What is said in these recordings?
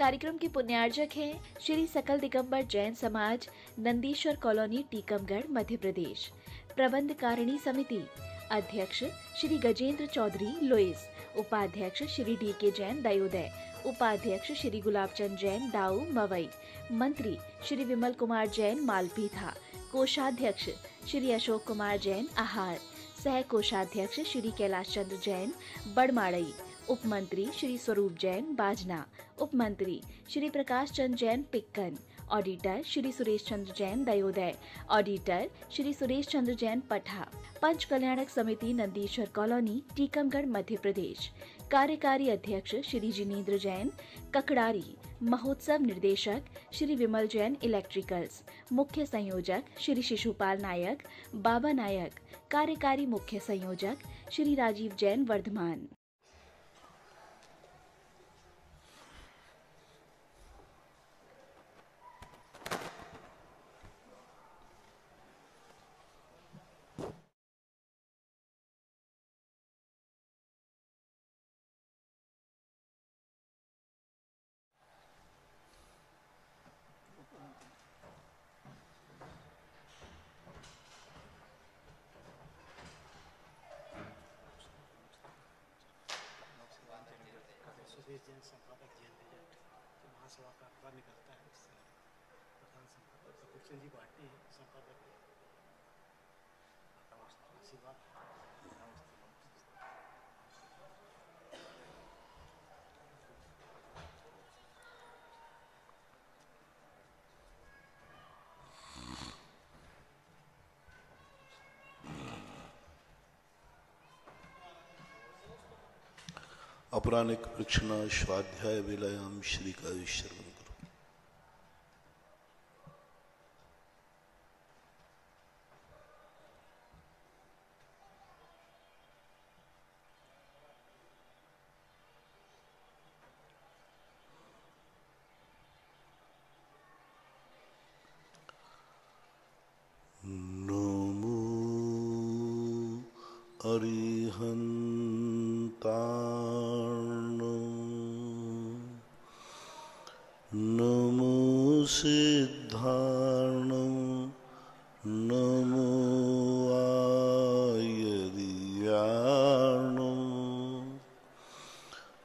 कार्यक्रम के पुण्यार्जक हैं श्री सकल दिगंबर जैन समाज, नंदीश्वर कॉलोनी, टीकमगढ़, मध्य प्रदेश। प्रबंध कारिणी समिति अध्यक्ष श्री गजेंद्र चौधरी, लुइस। उपाध्यक्ष श्री डी.के. जैन, दयोदय। उपाध्यक्ष श्री गुलाबचंद जैन, दाऊ, मवई। मंत्री श्री विमल कुमार जैन, मालपीथा। कोषाध्यक्ष श्री अशोक कुमार जैन, आहार। सह कोषाध्यक्ष श्री कैलाश चंद्र जैन, बड़माड़ई। उपमंत्री श्री स्वरूप जैन, बाजना। उपमंत्री श्री प्रकाश चंद्र जैन, पिक्कन। ऑडिटर श्री सुरेश चंद्र जैन, दयोदय। ऑडिटर श्री सुरेश चंद्र जैन, पठा। पंच कल्याणक समिति नंदीश्वर कॉलोनी, टीकमगढ़, मध्य प्रदेश। कार्यकारी अध्यक्ष श्री जिनेंद्र जैन, ककड़ारी। महोत्सव निर्देशक श्री विमल जैन, इलेक्ट्रिकल्स। मुख्य संयोजक श्री शिशुपाल नायक, बाबा नायक। कार्यकारी मुख्य संयोजक श्री राजीव जैन, वर्धमान। जैन संपादक जैन बजट तो महासभा का अखबार निकलता है, इससे प्रधान संपादक कपूर जी बांटते हैं संपादक आशीर्वाद। अपरानिक प्रक्षणा स्वाध्याय विलयाम श्री का श्रवण करो। नमो अरिहंताण, नमो सिद्धार्णं, नमो आयर्याणं,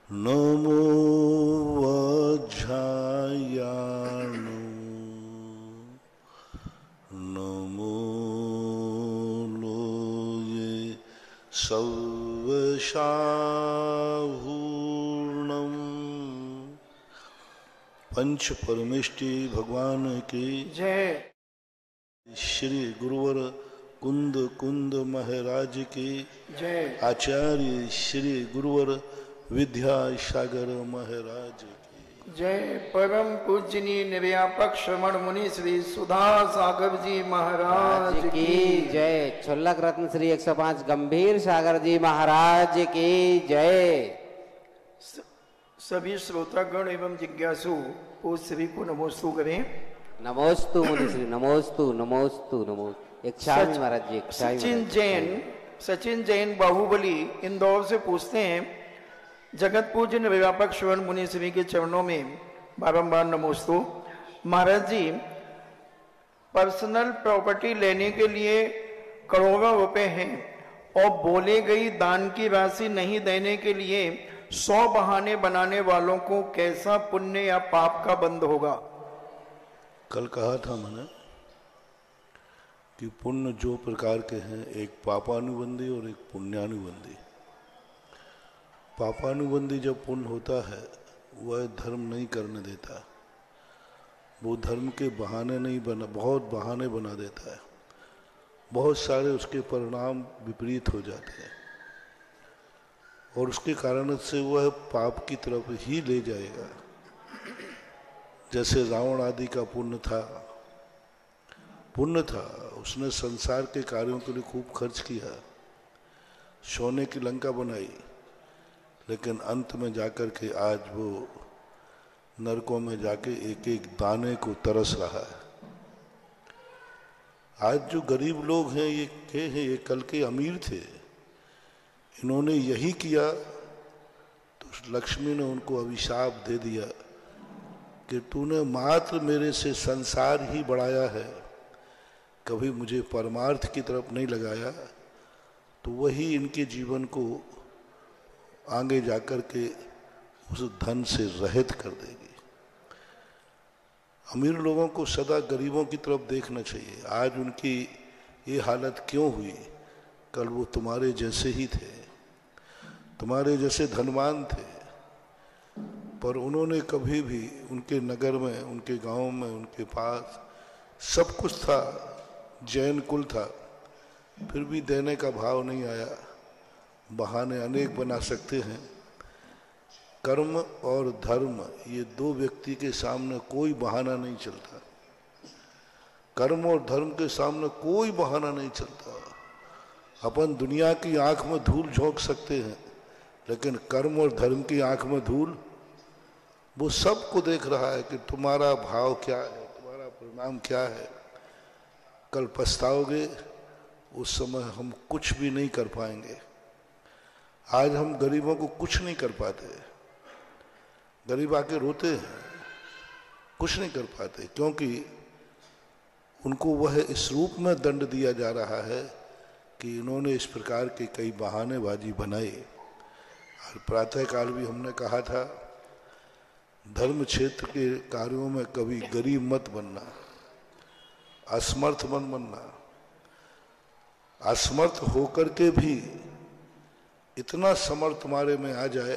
नमो वज्रायाणं, नमो लोये सर्वशाहूर्णं। पंच परमेष्टि भगवान की जय। श्री गुरुवर कुंद कुंद महाराज की जय। आचार्य श्री गुरुवर विद्यासागर महाराज की जय। परम पूजनीय निर्व्यापक श्रमण मुनि श्री सुधा सागर जी महाराज की जय। छुल्लक रत्न श्री 105 गंभीर सागर जी महाराज की जय। सभी श्रोतागण एवं जिज्ञासु पूज श्री को नमोस्तु करें। नमोस्तु मुनि श्री, नमोस्तु नमोस्तु नमोस्तु। इच्छामि महाराज जी, इच्छामि। सचिन जैन बाहुबली इंदौर से पूछते हैं, जगत पूज्य निर्व्यापक श्रवण मुनि श्री के चरणों में बारंबार नमोस्तु। महाराज जी, पर्सनल प्रॉपर्टी लेने के लिए करोड़ों रुपए हैं और बोले गई दान की राशि नहीं देने के लिए 100 बहाने बनाने वालों को कैसा पुण्य या पाप का बंध होगा? कल कहा था मैंने कि पुण्य जो प्रकार के हैं, एक पापानुबंधी और एक पुण्यानुबंधी। पापानुबंधी जब पुण्य होता है वह धर्म नहीं करने देता, वो धर्म के बहाने नहीं बना, बहुत बहाने बना देता है, बहुत सारे उसके परिणाम विपरीत हो जाते हैं और उसके कारण से वह पाप की तरफ ही ले जाएगा। जैसे रावण आदि का पुण्य था, उसने संसार के कार्यों के लिए खूब खर्च किया, सोने की लंका बनाई, लेकिन अंत में जाकर के आज वो नरकों में जाके एक एक दाने को तरस रहा है। आज जो गरीब लोग हैं ये कल के अमीर थे, इन्होंने यही किया तो लक्ष्मी ने उनको अभिशाप दे दिया कि तूने मात्र मेरे से संसार ही बढ़ाया है, कभी मुझे परमार्थ की तरफ नहीं लगाया, तो वही इनके जीवन को आगे जाकर के उस धन से रहित कर देगी। अमीर लोगों को सदा गरीबों की तरफ देखना चाहिए। आज उनकी ये हालत क्यों हुई? कल वो तुम्हारे जैसे ही थे, तुम्हारे जैसे धनवान थे, पर उन्होंने कभी भी, उनके नगर में, उनके गांव में, उनके पास सब कुछ था, जैन कुल था, फिर भी देने का भाव नहीं आया। बहाने अनेक बना सकते हैं। कर्म और धर्म, ये दो व्यक्ति के सामने कोई बहाना नहीं चलता। कर्म और धर्म के सामने कोई बहाना नहीं चलता। अपन दुनिया की आंख में धूल झोंक सकते हैं, लेकिन कर्म और धर्म की आंख में धूल, वो सबको देख रहा है कि तुम्हारा भाव क्या है, तुम्हारा परिणाम क्या है। कल पछताओगे, उस समय हम कुछ भी नहीं कर पाएंगे। आज हम गरीबों को कुछ नहीं कर पाते। गरीब आके रोते हैं, कुछ नहीं कर पाते, क्योंकि उनको वह इस रूप में दंड दिया जा रहा है कि इन्होंने इस प्रकार के कई बहानेबाजी बनाई। और प्रातःकाल भी हमने कहा था, धर्म क्षेत्र के कार्यों में कभी गरीब मत बनना, असमर्थ मत बनना। असमर्थ होकर के भी इतना समर्थ तुम्हारे में आ जाए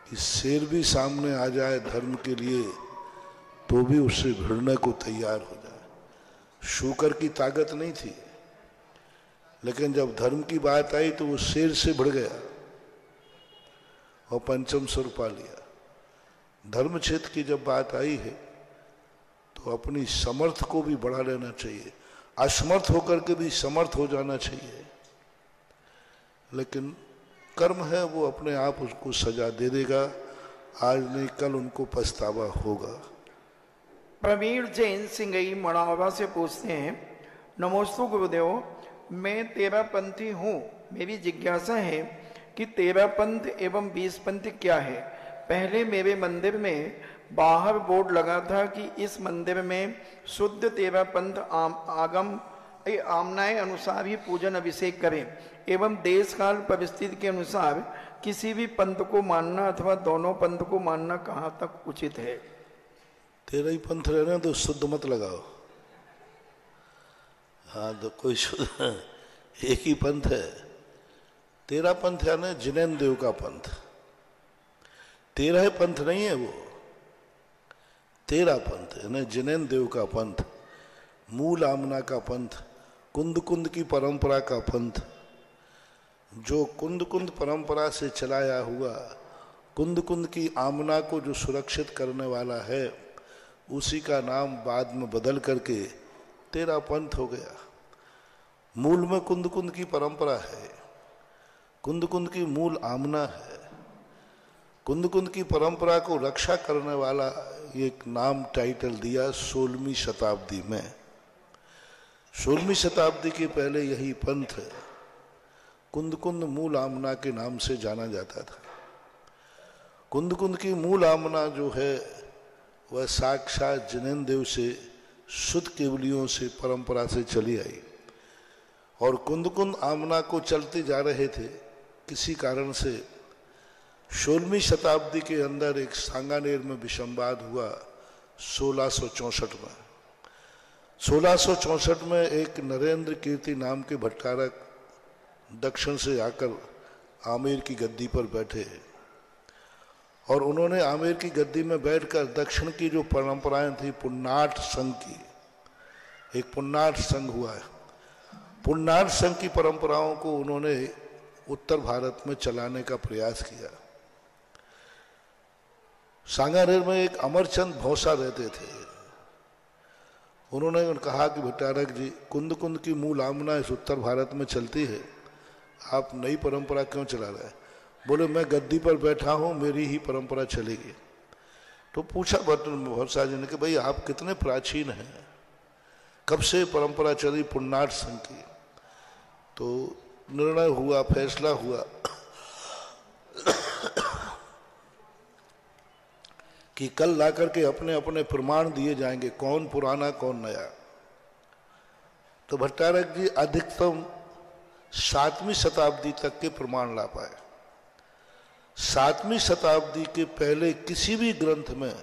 कि शेर भी सामने आ जाए धर्म के लिए तो भी उससे भिड़ने को तैयार हो जाए। शूकर की ताकत नहीं थी, लेकिन जब धर्म की बात आई तो वो शेर से भिड़ गया और पंचम स्वर पा लिया। धर्म क्षेत्र की जब बात आई है तो अपनी समर्थ को भी बढ़ा लेना चाहिए, असमर्थ होकर के भी समर्थ हो जाना चाहिए। लेकिन कर्म है, वो अपने आप उसको सजा दे देगा। आज नहीं कल उनको पछतावा होगा। प्रवीण जैन सिंगई मड़ावा से पूछते हैं, नमोस्तु गुरुदेव, मैं तेरा पंथी हूँ। मेरी जिज्ञासा है कि तेरा पंथ एवं 20 पंथ क्या है। पहले मेरे मंदिर में बाहर बोर्ड लगा था कि इस मंदिर में शुद्ध तेरा पंथ आगम आमनाएं अनुसार ही पूजन अभिषेक करें एवं देश काल परिस्थिति के अनुसार किसी भी पंथ को मानना अथवा दोनों पंथ को मानना कहाँ तक उचित है। तेरा ही पंथ रहना तो शुद्ध मत लगाओ। हाँ, तो कोई शुद्ध, एक ही पंथ है। तेरा पंथ है ना जिनेन देव का पंथ। तेरा पंथ नहीं है वो, तेरा पंथ है ना जिनेन देव का पंथ, मूल आमना का पंथ, कुंद कुंद की परंपरा का पंथ, जो कुंद कुंद परंपरा से चलाया हुआ, कुंद कुंद की आमना को जो सुरक्षित करने वाला है, उसी का नाम बाद में बदल करके तेरा पंथ हो गया। मूल में कुंद कुंद की परंपरा है, कुंद कुंद की मूल आमना है। कुंद कुंद की परंपरा को रक्षा करने वाला एक नाम टाइटल दिया 16वीं शताब्दी में। 16वीं शताब्दी के पहले यही पंथ कुंद कुंद मूल आमना के नाम से जाना जाता था। कुंद कुंद की मूल आमना जो है वह साक्षात जिनेन देव से शुद्ध केवलियों से परंपरा से चली आई, और कुंद कुंद आमना को चलते जा रहे थे। किसी कारण से 16वीं शताब्दी के अंदर एक सांगानेर में विषमवाद हुआ 1664 में। 1664 में एक नरेंद्र कीर्ति नाम के भट्टारक दक्षिण से आकर आमेर की गद्दी पर बैठे, और उन्होंने आमेर की गद्दी में बैठकर दक्षिण की जो परंपराएं थी, पुन्नाट संघ की, एक पुन्नाट संघ हुआ है, पुन्नाट संघ की परंपराओं को उन्होंने उत्तर भारत में चलाने का प्रयास किया। सांगानेर में एक अमरचंद भौसा रहते थे। उन्होंने कहा कि भट्टारक जी, कुंद कुंद की मूल आमना इस उत्तर भारत में चलती है, आप नई परंपरा क्यों चला रहे हैं? बोले मैं गद्दी पर बैठा हूं, मेरी ही परंपरा चलेगी। तो पूछा भौसा जी ने कि भाई आप कितने प्राचीन हैं, कब से परंपरा चली पुन्नाट संघ की? तो निर्णय हुआ, फैसला हुआ कि कल ला करके अपने अपने प्रमाण दिए जाएंगे, कौन पुराना कौन नया। तो भट्टारक जी अधिकतम 7वीं शताब्दी तक के प्रमाण ला पाए। 7वीं शताब्दी के पहले किसी भी ग्रंथ में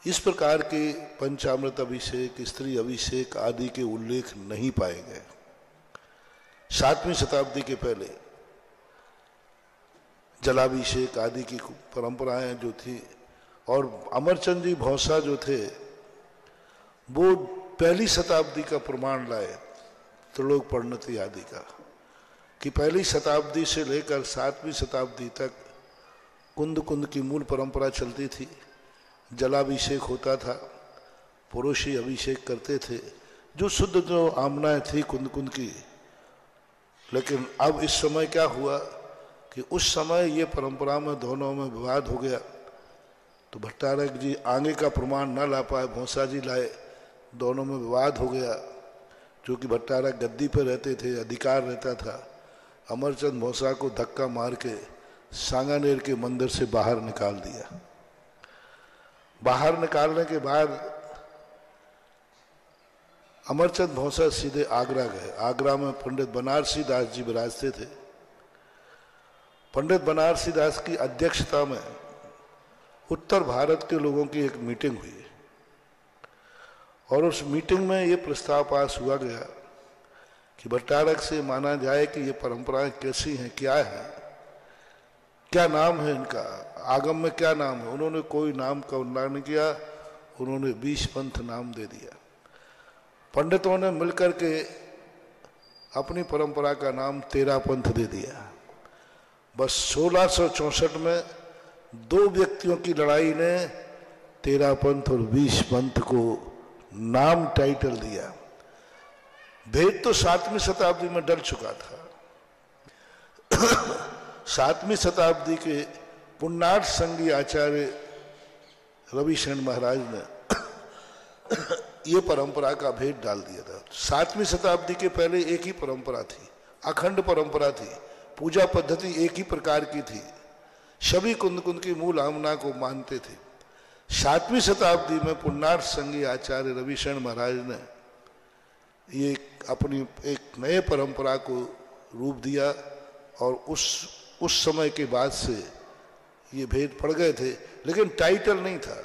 इस प्रकार के पंचामृत अभिषेक, स्त्री अभिषेक आदि के उल्लेख नहीं पाए गए। 7वीं शताब्दी के पहले जलाभिषेक आदि की परंपराएं जो थी, और अमरचंद जी भौसा जो थे वो पहली शताब्दी का प्रमाण लाए, त्रिलोक परिणति आदि का, कि पहली शताब्दी से लेकर 7वीं शताब्दी तक कुंद कुंद की मूल परंपरा चलती थी। जलाभिषेक होता था, पुरुष ही अभिषेक करते थे, जो शुद्ध जो आमनाएं थी कुंद कुंद की। लेकिन अब इस समय क्या हुआ कि उस समय ये परंपरा में दोनों में विवाद हो गया। तो भट्टारक जी आगे का प्रमाण न ला पाए, भौसा जी लाए, दोनों में विवाद हो गया। क्योंकि भट्टारक गद्दी पर रहते थे, अधिकार रहता था। अमरचंद भौसा को धक्का मार के सांगानेर के मंदिर से बाहर निकाल दिया। बाहर निकालने के बाद अमरचंद भौसा सीधे आगरा गए। आगरा में पंडित बनारसी दास जी विराजते थे। पंडित बनारसी दास की अध्यक्षता में उत्तर भारत के लोगों की एक मीटिंग हुई, और उस मीटिंग में ये प्रस्ताव पास हुआ गया कि भट्टारक से माना जाए कि ये परंपराएं कैसी हैं, क्या है, क्या नाम है इनका, आगम में क्या नाम है। उन्होंने कोई नाम का उल्लेख नहीं किया, उन्होंने 20 पंथ नाम दे दिया। पंडितों ने मिलकर के अपनी परंपरा का नाम 13 पंथ दे दिया। बस 1664 में 2 व्यक्तियों की लड़ाई ने 13 पंथ और 20 पंथ को नाम टाइटल दिया। भेद तो 7वीं शताब्दी में डल चुका था। 7वीं शताब्दी के पुन्नाट संगी आचार्य रविशरण महाराज ने ये परंपरा का भेद डाल दिया था। 7वीं शताब्दी के पहले एक ही परंपरा थी, अखंड परंपरा थी, पूजा पद्धति एक ही प्रकार की थी, सभी कुंद कुंद की मूल आमना को मानते थे। 7वीं शताब्दी में पुन्नाट संगी आचार्य रविशरण महाराज ने ये अपनी एक नए परंपरा को रूप दिया, और उस समय के बाद से ये भेद पड़ गए थे। लेकिन टाइटल नहीं था।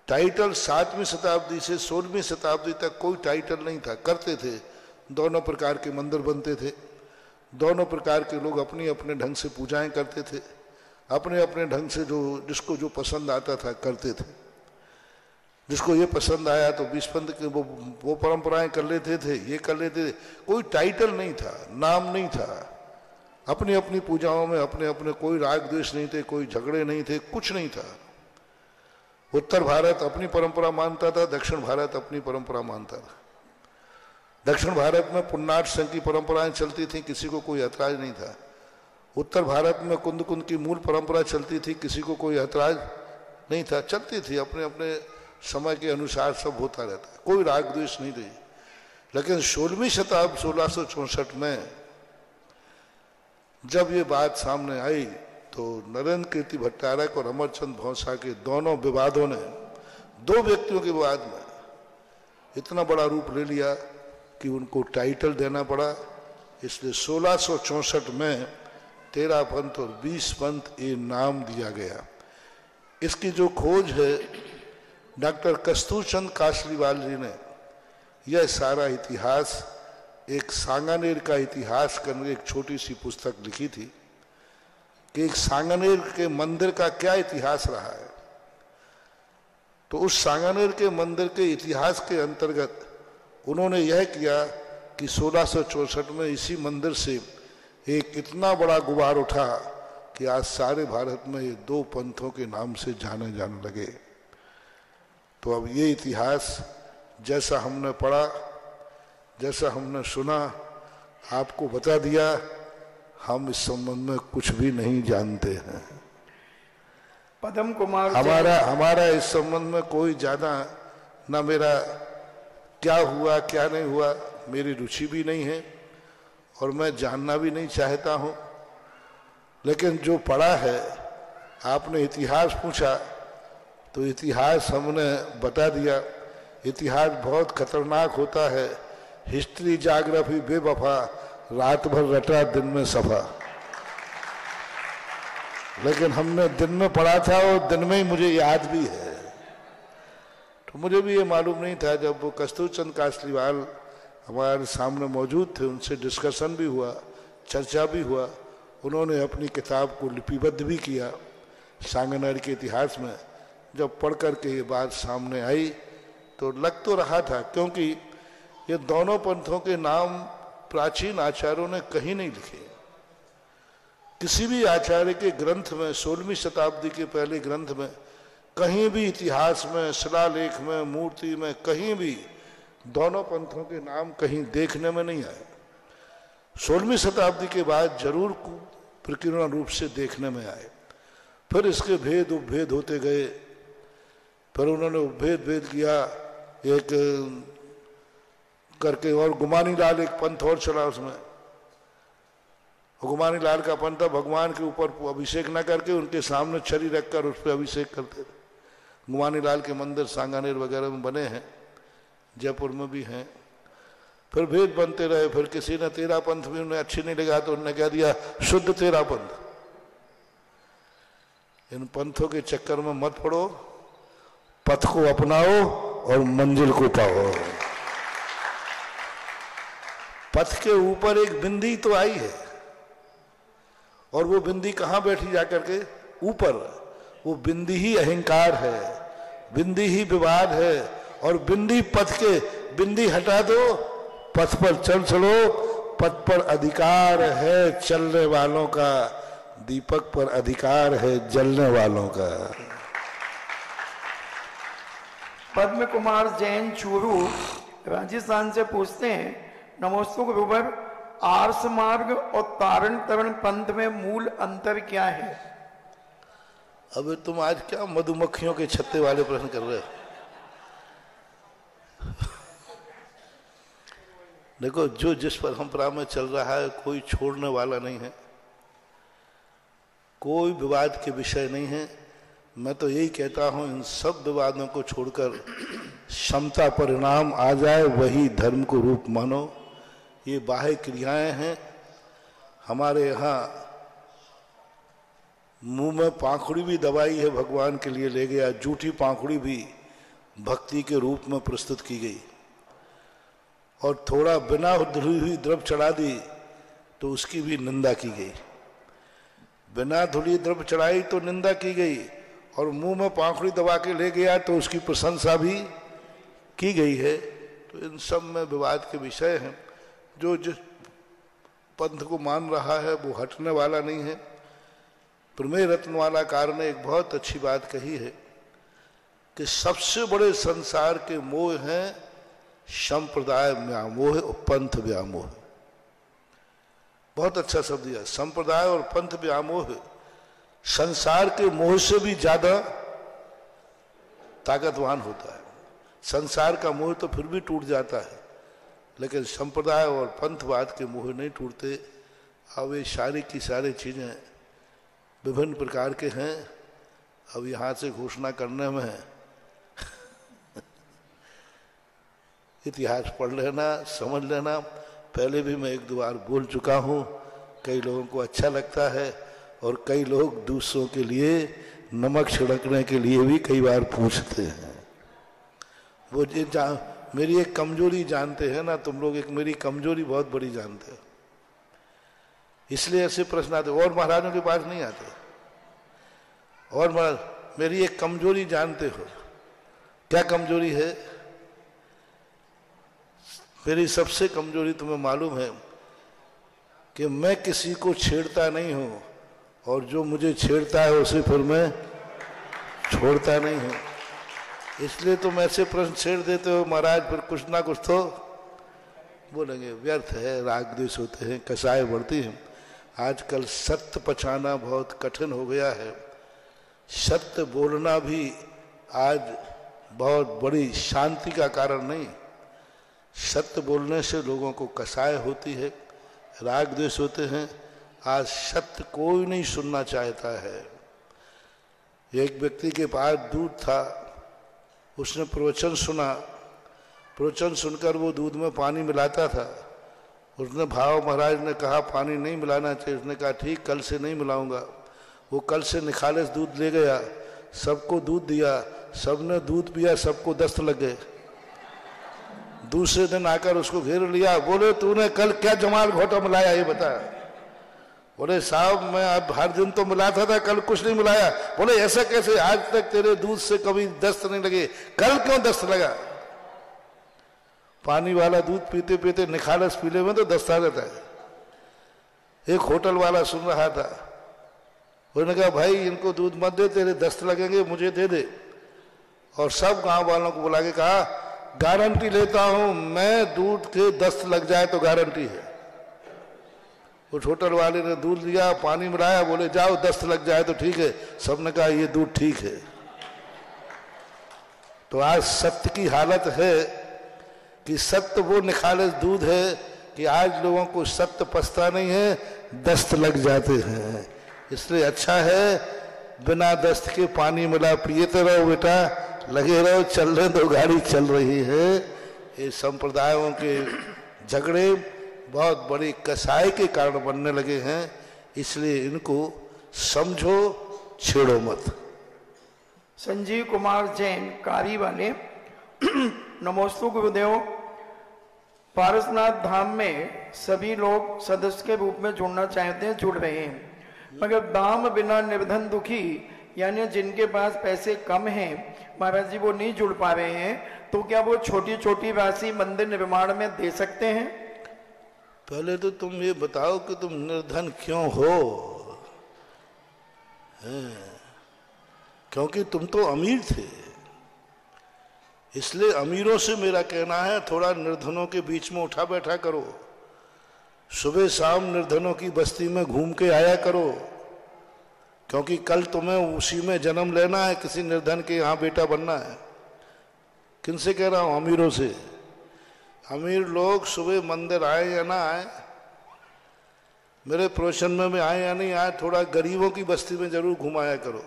टाइटल 7वीं शताब्दी से 16वीं शताब्दी तक कोई टाइटल नहीं था। करते थे, दोनों प्रकार के मंदिर बनते थे, दोनों प्रकार के लोग अपनी अपने ढंग से पूजाएं करते थे, अपने अपने ढंग से जो जिसको जो पसंद आता था करते थे। जिसको ये पसंद आया तो 20 पंथ के वो परंपराएं कर लेते थे, ये कर लेते थे। कोई टाइटल नहीं था, नाम नहीं था। अपनी अपनी पूजाओं में अपने अपने कोई राग द्वेष नहीं थे, कोई झगड़े नहीं थे, कुछ नहीं था। उत्तर भारत अपनी परंपरा मानता था, दक्षिण भारत अपनी परंपरा मानता था। दक्षिण भारत में पुन्नाट संघ की परंपराएं चलती थी, किसी को कोई ऐतराज नहीं था। उत्तर भारत में कुंद कुंद की मूल परंपरा चलती थी, किसी को कोई ऐतराज नहीं था। चलती थी, अपने अपने समय के अनुसार सब होता रहता, कोई राग द्वेष नहीं थी। लेकिन 16वीं शताब्दी 1664 में जब ये बात सामने आई तो नरेंद्र कीर्ति भट्टारक और अमरचंद भौसा के दोनों विवादों ने, 2 व्यक्तियों के विवाद में इतना बड़ा रूप ले लिया कि उनको टाइटल देना पड़ा। इसलिए 1664 में 13 पंथ और 20 पंथ ये नाम दिया गया। इसकी जो खोज है डॉक्टर कस्तूरचंद कासलीवाल जी ने, यह सारा इतिहास एक सांगानेर का इतिहास करके एक छोटी सी पुस्तक लिखी थी कि एक सांगानेर के मंदिर का क्या इतिहास रहा है। तो उस सांगानेर के मंदिर के इतिहास के अंतर्गत उन्होंने यह किया कि 1664 में इसी मंदिर से एक इतना बड़ा गुबार उठा कि आज सारे भारत में ये 2 पंथों के नाम से जाने लगे। तो अब ये इतिहास जैसा हमने पढ़ा, जैसा हमने सुना, आपको बता दिया, हम इस संबंध में कुछ भी नहीं जानते हैं। पदम कुमार हमारा इस संबंध में कोई ज्यादा ना मेरा क्या हुआ क्या नहीं हुआ मेरी रुचि भी नहीं है, और मैं जानना भी नहीं चाहता हूं। लेकिन जो पढ़ा है आपने इतिहास पूछा तो इतिहास हमने बता दिया। इतिहास बहुत खतरनाक होता है। हिस्ट्री ज्योग्राफी बेवफा, रात भर रटा दिन में सफा। लेकिन हमने दिन में पढ़ा था और दिन में ही मुझे याद भी है। तो मुझे भी ये मालूम नहीं था। जब वो कस्तूरचंद कासलीवाल हमारे सामने मौजूद थे, उनसे डिस्कशन भी हुआ, चर्चा भी हुआ। उन्होंने अपनी किताब को लिपिबद्ध भी किया सांगनेर के इतिहास में। जब पढ़ कर के ये बात सामने आई तो लग तो रहा था, क्योंकि ये दोनों पंथों के नाम प्राचीन आचार्यों ने कहीं नहीं लिखे। किसी भी आचार्य के ग्रंथ में 16वीं शताब्दी के पहले ग्रंथ में कहीं भी, इतिहास में, शिलालेख में, मूर्ति में, कहीं भी दोनों पंथों के नाम कहीं देखने में नहीं आए। 16वीं शताब्दी के बाद जरूर प्रकीर्ण रूप से देखने में आए। फिर इसके भेद उपभेद होते गए। फिर उन्होंने भेद किया एक करके, और गुमानी लाल एक पंथ और चला उसमें। गुमानी लाल का पंथ भगवान के ऊपर अभिषेक न करके उनके सामने छड़ी रखकर उस पर अभिषेक करते थे। गुमानी लाल के मंदिर सांगानेर वगैरह में बने हैं, जयपुर में भी हैं। फिर भेद बनते रहे। फिर किसी ने तेरा पंथ भी उन्हें अच्छी नहीं लगा तो उन्होंने कह दिया शुद्ध तेरा पंथ। इन पंथों के चक्कर में मत पड़ो, पथ को अपनाओ और मंजिल को पाओ। पथ के ऊपर एक बिंदी तो आई है, और वो बिंदी कहां बैठी जाकर के? ऊपर। वो बिंदी ही अहंकार है, बिंदी ही विवाद है। और बिंदी पथ के, बिंदी हटा दो, पथ पर चल चलो। पथ पर अधिकार है चलने वालों का, दीपक पर अधिकार है जलने वालों का। पद्म कुमार जैन चूरू राजस्थान से पूछते हैं, नमोस्तु गुरुवर, आर्ष मार्ग और तारण तरण पंथ में मूल अंतर क्या है? अब तुम आज क्या मधुमक्खियों के छत्ते वाले प्रश्न कर रहे हो? देखो, जो जिस परंपरा में चल रहा है कोई छोड़ने वाला नहीं है, कोई विवाद के विषय नहीं है। मैं तो यही कहता हूं, इन सब विवादों को छोड़कर क्षमता परिणाम आ जाए, वही धर्म को रूप मानो। ये बाह्य क्रियाएं हैं। हमारे यहाँ मुंह में पाखुड़ी भी दवाई है, भगवान के लिए ले गया। जूठी पाखुड़ी भी भक्ति के रूप में प्रस्तुत की गई। और थोड़ा बिना धुली हुई द्रव्य चढ़ा दी तो उसकी भी निंदा की गई। बिना धुली द्रव्य चढ़ाई तो निंदा की गई, और मुंह में पाखुड़ी दबा के ले गया तो उसकी प्रशंसा भी की गई है। तो इन सब में विवाद के विषय हैं। जो जिस पंथ को मान रहा है वो हटने वाला नहीं है। प्रमेय रत्नवालाकार ने एक बहुत अच्छी बात कही है कि सबसे बड़े संसार के मोह हैं संप्रदाय व्यामोह और पंथ व्यामोह। बहुत अच्छा शब्द दिया। संप्रदाय और पंथ व्यामोह संसार के मोह से भी ज्यादा ताकतवान होता है। संसार का मोह तो फिर भी टूट जाता है, लेकिन संप्रदाय और पंथवाद के मोह नहीं टूटते। अब ये सारी की सारी चीजें विभिन्न प्रकार के हैं। अब यहां से घोषणा करने में इतिहास पढ़ लेना, समझ लेना। पहले भी मैं एक दो बार बोल चुका हूं। कई लोगों को अच्छा लगता है और कई लोग दूसरों के लिए नमक छिड़कने के लिए भी कई बार पूछते हैं। वो मेरी एक कमजोरी जानते हैं ना तुम लोग, एक मेरी कमजोरी बहुत बड़ी जानते हो, इसलिए ऐसे प्रश्न आते। और महाराजों के पास नहीं आते। और मेरी एक कमजोरी जानते हो। क्या कमजोरी है? मेरी सबसे कमजोरी तुम्हें मालूम है कि मैं किसी को छेड़ता नहीं हूं, और जो मुझे छेड़ता है उसे फिर मैं छोड़ता नहीं हूं। इसलिए तुम ऐसे प्रश्न छेड़ देते हो महाराज, फिर कुछ ना कुछ तो बोलेंगे। व्यर्थ है, राग द्वेष होते हैं, कसाएं बढ़ती हैं। आजकल सत्य पचाना बहुत कठिन हो गया है। सत्य बोलना भी आज बहुत बड़ी शांति का कारण नहीं। सत्य बोलने से लोगों को कसाय होती है, राग द्वेष होते हैं। आज सत्य कोई नहीं सुनना चाहता है। एक व्यक्ति के पास दूध था, उसने प्रवचन सुना, प्रवचन सुनकर वो दूध में पानी मिलाता था। उसने भाव महाराज ने कहा पानी नहीं मिलाना चाहिए, उसने कहा ठीक कल से नहीं मिलाऊंगा। वो कल से निखालस दूध ले गया, सबको दूध दिया, सबने दूध पिया, सबको दस्त लग गए। दूसरे दिन आकर उसको घेर लिया, बोले तूने कल क्या जमाल घोटा मिलाया ये बता। बोले साहब मैं अब हर दिन तो मिलाता था, कल कुछ नहीं मिलाया। बोले ऐसा कैसे, आज तक तेरे दूध से कभी दस्त नहीं लगे, कल क्यों दस्त लगा? पानी वाला दूध पीते पीते निखालस पीले में तो दस्त आ जाता है। एक होटल वाला सुन रहा था, उन्होंने कहा भाई इनको दूध मत दे, तेरे दस्त लगेंगे, मुझे दे दे। और सब गांव वालों को बुला के कहा गारंटी लेता हूं मैं, दूध के दस्त लग जाए तो गारंटी है। उस होटल वाले ने दूध लिया, पानी मिलाया, बोले जाओ दस्त लग जाए तो ठीक है। सबने कहा ये दूध ठीक है। तो आज सत्य की हालत है कि सत्य वो निखालस दूध है कि आज लोगों को सत्य पछता नहीं है, दस्त लग जाते हैं। इसलिए अच्छा है बिना दस्त के पानी मिला पिएते रहो बेटा, लगे रहो, चलने दो, गाड़ी चल रही है। ये संप्रदायों के झगड़े बहुत बड़ी कसाई के कारण बनने लगे हैं, इसलिए इनको समझो, छेड़ो मत। संजीव कुमार जैन कारी वाले नमोस्तु गुरुदेव, पारसनाथ धाम में सभी लोग सदस्य के रूप में जुड़ना चाहते हैं, जुड़ रहे हैं, मगर दाम बिना निर्धन दुखी यानी जिनके पास पैसे कम हैं महाराज जी वो नहीं जुड़ पा रहे हैं, तो क्या वो छोटी छोटी राशि मंदिर निर्माण में दे सकते हैं? पहले तो तुम ये बताओ कि तुम निर्धन क्यों हो? क्योंकि तुम तो अमीर थे, इसलिए अमीरों से मेरा कहना है थोड़ा निर्धनों के बीच में उठा बैठा करो, सुबह शाम निर्धनों की बस्ती में घूम के आया करो, क्योंकि कल तुम्हें उसी में जन्म लेना है, किसी निर्धन के यहाँ बेटा बनना है। किनसे कह रहा हूँ? अमीरों से। अमीर लोग सुबह मंदिर आए या ना आए, मेरे प्रवचन में आए या नहीं आए, थोड़ा गरीबों की बस्ती में जरूर घुमाया करो,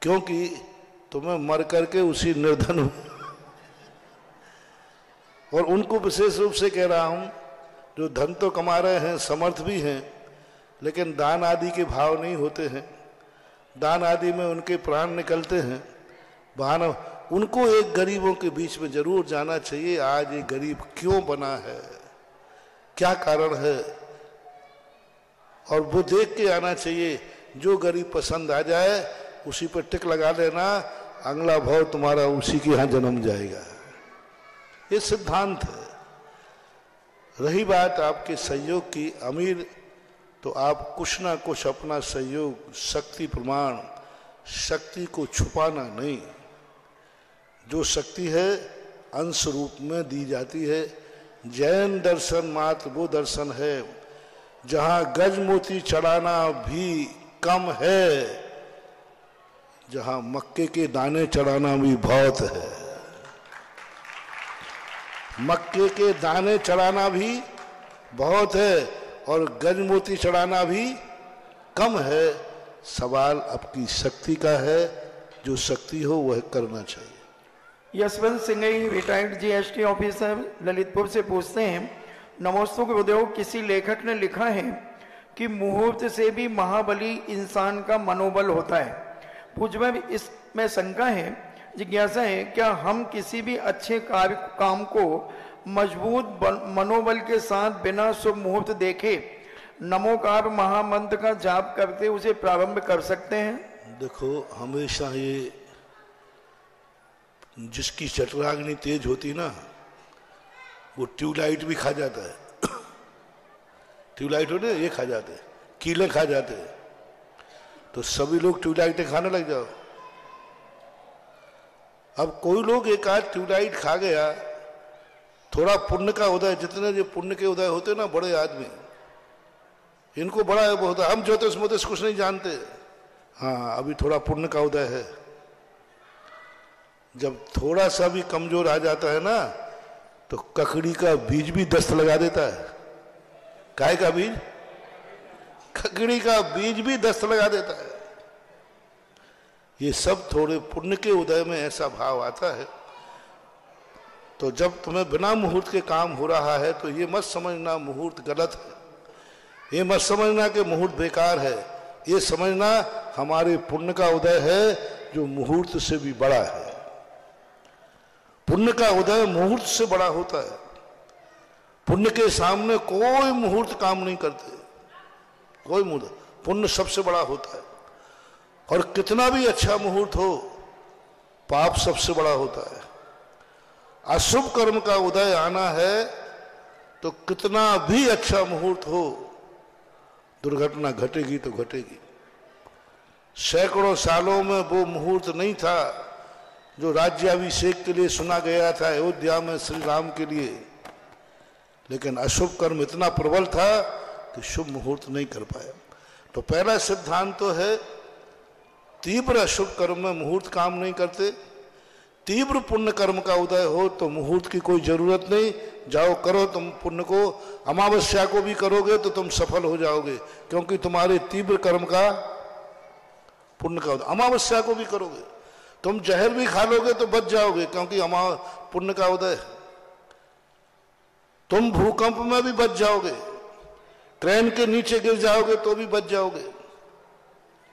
क्योंकि तुम्हें मर करके उसी निर्धन और उनको विशेष रूप से कह रहा हूं जो धन तो कमा रहे हैं, समर्थ भी हैं, लेकिन दान आदि के भाव नहीं होते हैं, दान आदि में उनके प्राण निकलते हैं, बहाना उनको एक गरीबों के बीच में जरूर जाना चाहिए। आज ये गरीब क्यों बना है, क्या कारण है, और वो देख के आना चाहिए। जो गरीब पसंद आ जाए उसी पर टिक लगा लेना, अगला भाव तुम्हारा उसी के यहाँ जन्म जाएगा। ये सिद्धांत है। रही बात आपके सहयोग की, अमीर तो आप कुछ ना कुछ अपना सहयोग, शक्ति प्रमाण, शक्ति को छुपाना नहीं, जो शक्ति है अंश रूप में दी जाती है। जैन दर्शन मात्र वो दर्शन है जहां गज मोती चढ़ाना भी कम है, जहां मक्के के दाने चढ़ाना भी बहुत है। मक्के के दाने चढ़ाना भी बहुत है और गज मोती चढ़ाना भी कम है। सवाल आपकी शक्ति का है, जो शक्ति हो वह करना चाहिए। Yashwant Singh retired GST officer Lalitpur से पूछते हैं, नमोस्तु गुरुदेव, किसी लेखक ने लिखा है कि मुहूर्त से भी महाबली इंसान का मनोबल होता है। पूज्य इसमें शंका है, जिज्ञासा है, क्या हम किसी भी अच्छे काम को मजबूत मनोबल के साथ बिना शुभ मुहूर्त देखे नमोकार महामंत्र का जाप करते उसे प्रारंभ कर सकते हैं? देखो, हमेशा ये जिसकी चटराग्नि तेज होती ना, वो ट्यूबलाइट भी खा जाता है। ट्यूबलाइट होते ये खा जाते हैं, कीले खा जाते हैं, तो सभी लोग ट्यूबलाइटें खाने लग जाओ। अब कोई लोग एक आध ट्यूबलाइट खा गया, थोड़ा पुण्य का उदय, जितने जो पुण्य के उदय होते ना बड़े आदमी, इनको बड़ा बहुत, हम ज्योतिष मोतिष कुछ नहीं जानते। हाँ, अभी थोड़ा पुण्य का उदय है। जब थोड़ा सा भी कमजोर आ जाता है ना, तो ककड़ी का बीज भी दस्त लगा देता है। काय का बीज? ककड़ी का बीज भी दस्त लगा देता है। ये सब थोड़े पुण्य के उदय में ऐसा भाव आता है। तो जब तुम्हें बिना मुहूर्त के काम हो रहा है तो ये मत समझना मुहूर्त गलत है, ये मत समझना कि मुहूर्त बेकार है, ये समझना हमारे पुण्य का उदय है जो मुहूर्त से भी बड़ा है। पुण्य का उदय मुहूर्त से बड़ा होता है। पुण्य के सामने कोई मुहूर्त काम नहीं करते, कोई मुहूर्त, पुण्य सबसे बड़ा होता है। और कितना भी अच्छा मुहूर्त हो, पाप सबसे बड़ा होता है। अशुभ कर्म का उदय आना है तो कितना भी अच्छा मुहूर्त हो, दुर्घटना घटेगी तो घटेगी। सैकड़ों सालों में वो मुहूर्त नहीं था जो राज्याभिषेक के लिए सुना गया था अयोध्या में श्री राम के लिए, लेकिन अशुभ कर्म इतना प्रबल था कि शुभ मुहूर्त नहीं कर पाया। तो पहला सिद्धांत तो है तीव्र अशुभ कर्म में मुहूर्त काम नहीं करते। तीव्र पुण्य कर्म का उदय हो तो मुहूर्त की कोई जरूरत नहीं, जाओ करो तुम पुण्य को। अमावस्या को भी करोगे तो तुम सफल हो जाओगे, क्योंकि तुम्हारे तीव्र कर्म का पुण्य का उदय। अमावस्या को भी करोगे, तुम जहर भी खा लोगे तो बच जाओगे, क्योंकि पुण्य का उदय है। तुम भूकंप में भी बच जाओगे, ट्रेन के नीचे गिर जाओगे तो भी बच जाओगे,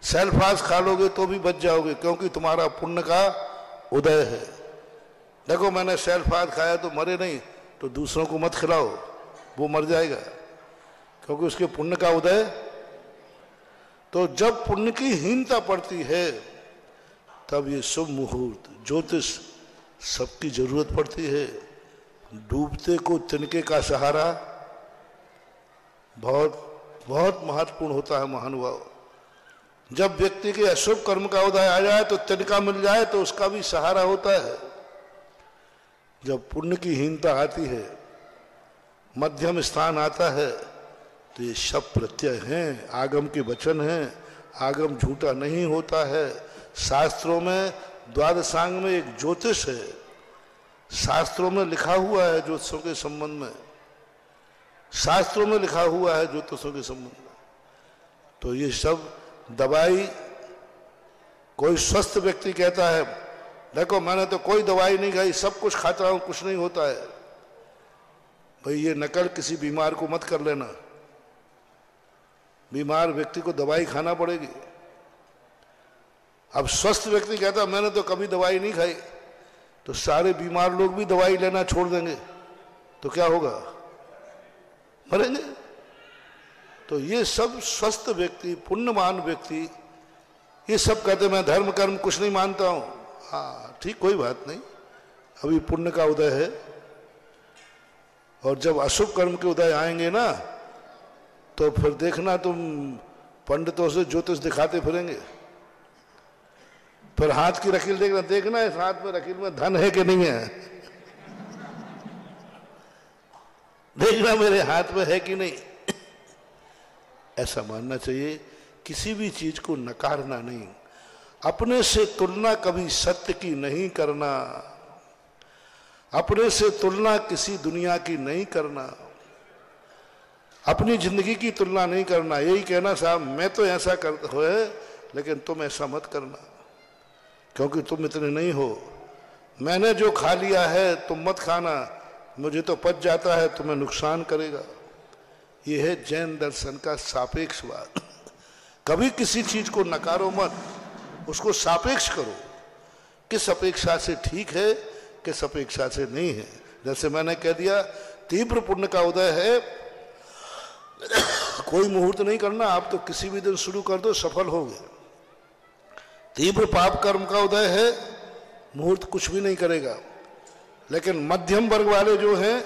सेल्फास खा लोगे तो भी बच जाओगे, क्योंकि तुम्हारा पुण्य का उदय है। देखो मैंने सेल्फास खाया तो मरे नहीं, तो दूसरों को मत खिलाओ, वो मर जाएगा, क्योंकि उसके पुण्य का उदय। तो जब पुण्य की हीनता पड़ती है तब ये शुभ मुहूर्त ज्योतिष सबकी जरूरत पड़ती है। डूबते को तिनके का सहारा बहुत बहुत महत्वपूर्ण होता है महानुभाव। जब व्यक्ति के अशुभ कर्म का उदय आ जाए तो तिनका मिल जाए तो उसका भी सहारा होता है। जब पुण्य की हीनता आती है, मध्यम स्थान आता है, तो ये शब्द प्रत्यय हैं, आगम के वचन हैं। आगम झूठा नहीं होता है। शास्त्रों में द्वादशांग में एक ज्योतिष है, शास्त्रों में लिखा हुआ है ज्योतिषों के संबंध में, शास्त्रों में लिखा हुआ है ज्योतिषों के संबंध में। तो ये सब दवाई, कोई स्वस्थ व्यक्ति कहता है देखो मैंने तो कोई दवाई नहीं खाई, सब कुछ खाता हूं, कुछ नहीं होता है। भाई ये नकल किसी बीमार को मत कर लेना, बीमार व्यक्ति को दवाई खाना पड़ेगी। अब स्वस्थ व्यक्ति कहता मैंने तो कभी दवाई नहीं खाई, तो सारे बीमार लोग भी दवाई लेना छोड़ देंगे तो क्या होगा? मरेंगे। तो ये सब स्वस्थ व्यक्ति, पुण्यमान व्यक्ति, ये सब कहते मैं धर्म कर्म कुछ नहीं मानता हूं। हाँ ठीक, कोई बात नहीं, अभी पुण्य का उदय है। और जब अशुभ कर्म के उदय आएंगे ना, तो फिर देखना तुम पंडितों से ज्योतिष दिखाते फिरेंगे। फिर हाथ की रकील देखना इस हाथ में रकील में धन है कि नहीं है, देखना मेरे हाथ में है कि नहीं। ऐसा मानना चाहिए, किसी भी चीज को नकारना नहीं। अपने से तुलना कभी सत्य की नहीं करना, अपने से तुलना किसी दुनिया की नहीं करना, अपनी जिंदगी की तुलना नहीं करना। यही कहना साहब मैं तो ऐसा करता हो, लेकिन तुम ऐसा मत करना, क्योंकि तुम इतने नहीं हो। मैंने जो खा लिया है तुम मत खाना, मुझे तो पच जाता है, तुम्हें नुकसान करेगा। यह है जैन दर्शन का सापेक्षवाद। कभी किसी चीज को नकारो मत, उसको सापेक्ष करो, किस अपेक्षा से ठीक है, किस अपेक्षा से नहीं है। जैसे मैंने कह दिया तीव्र पुण्य का उदय है, कोई मुहूर्त नहीं करना, आप तो किसी भी दिन शुरू कर दो, सफल होगे। तीव्र पाप कर्म का उदय है, मुहूर्त कुछ भी नहीं करेगा। लेकिन मध्यम वर्ग वाले जो हैं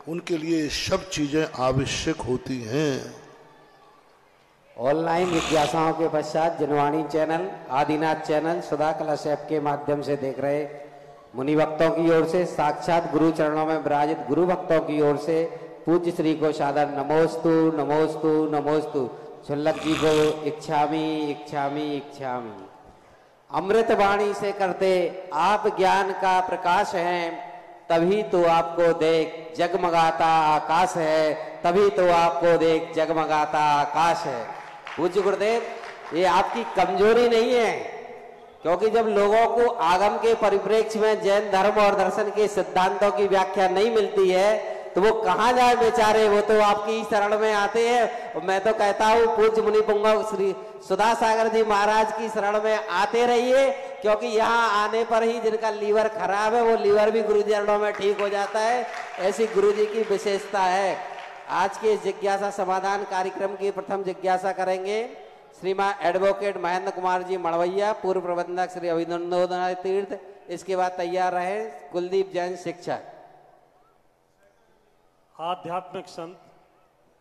उनके लिए सब चीजें आवश्यक होती हैं। ऑनलाइन जिज्ञासाओं के पश्चात जनवाणी चैनल, आदिनाथ चैनल, सुधा कलश ऐप के माध्यम से देख रहे मुनि भक्तों की ओर से, साक्षात गुरु चरणों में विराजित गुरु भक्तों की ओर से पूज्य श्री को सादर नमोस्तु नमोस्तु नमोस्तु। छुल्लक जी को इच्छामी इच्छामी इच्छामी। अमृत वाणी से करते आप ज्ञान का प्रकाश हैं, तभी तो आपको देख जगमगाता आकाश है, तभी तो आपको देख जगमगाता आकाश है। पूज्य गुरुदेव, ये आपकी कमजोरी नहीं है क्योंकि जब लोगों को आगम के परिप्रेक्ष्य में जैन धर्म और दर्शन के सिद्धांतों की व्याख्या नहीं मिलती है तो वो कहाँ जाए बेचारे, वो तो आपकी शरण में आते हैं। मैं तो कहता हूँ पूज्य मुनि पुंगव श्री सुधा सागर जी महाराज की शरण में आते रहिए, क्योंकि यहाँ आने पर ही जिनका लीवर खराब है वो लीवर भी गुरु चरणों में ठीक हो जाता है। ऐसी गुरु जी की विशेषता है। आज के जिज्ञासा समाधान कार्यक्रम की प्रथम जिज्ञासा करेंगे श्रीमान एडवोकेट महेंद्र कुमार जी मड़वैया, पूर्व प्रबंधक श्री अभिनंदन तीर्थ। इसके बाद तैयार रहे कुलदीप जैन शिक्षक। आध्यात्मिक संत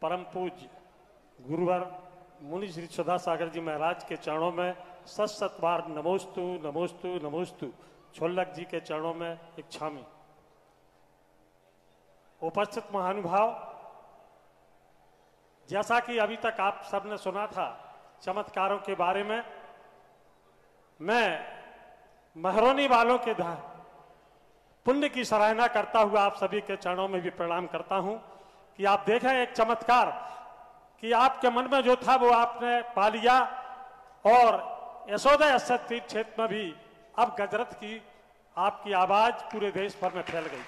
परम पूज्य गुरुवर मुनि श्री सुधा सागर जी महाराज के चरणों में सत बार नमोस्तु नमोस्तु नमोस्तु। छोलक जी के चरणों में इच्छामी। उपस्थित महानुभाव, जैसा कि अभी तक आप सबने सुना था चमत्कारों के बारे में, मैं महरोनी वालों के पुण्य की सराहना करता हुआ आप सभी के चरणों में भी प्रणाम करता हूं कि आप देखें एक चमत्कार कि आपके मन में जो था वो आपने पा लिया और यशोदा तीर्थ क्षेत्र में भी अब गजरत की आपकी आवाज पूरे देश भर में फैल गई।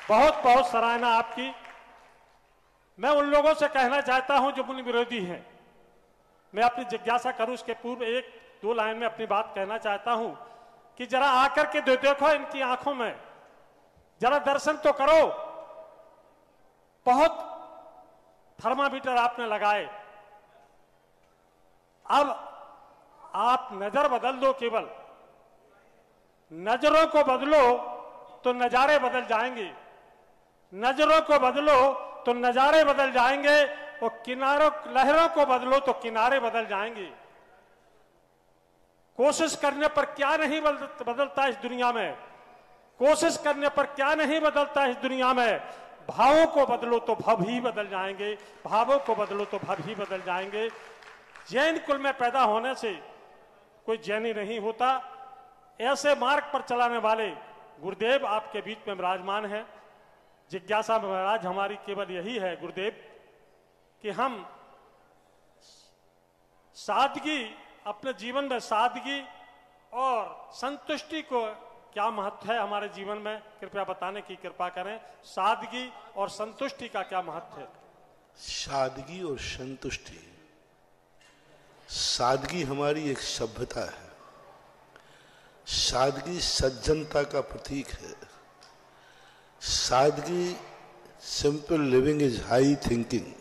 बहुत बहुत सराहना आपकी। मैं उन लोगों से कहना चाहता हूं जो मुनि विरोधी हैं, मैं अपनी जिज्ञासा करूं उसके पूर्व एक दो लाइन में अपनी बात कहना चाहता हूं कि जरा आकर के देखो इनकी आंखों में, जरा दर्शन तो करो। बहुत थर्मामीटर आपने लगाए, अब आप नजर बदल दो, केवल नजरों को बदलो तो नजारे बदल जाएंगे, नजरों को बदलो तो नजारे बदल जाएंगे, और किनारों लहरों को बदलो तो किनारे बदल जाएंगे। कोशिश करने पर क्या नहीं बदलता इस दुनिया में, कोशिश करने पर क्या नहीं बदलता इस दुनिया में। भावों को बदलो तो भव ही बदल जाएंगे, भावों को बदलो तो भव ही बदल जाएंगे। जैन कुल में पैदा होने से कोई जैनी नहीं होता। ऐसे मार्ग पर चलाने वाले गुरुदेव आपके बीच में विराजमान है। जिज्ञासा महाराज हमारी केवल यही है गुरुदेव कि हम सादगी, अपने जीवन में सादगी और संतुष्टि को क्या महत्व है हमारे जीवन में, कृपया बताने की कृपा करें। सादगी और संतुष्टि का क्या महत्व है? सादगी और संतुष्टि, सादगी हमारी एक सभ्यता है। सादगी सज्जनता का प्रतीक है। सादगी, simple living is high thinking.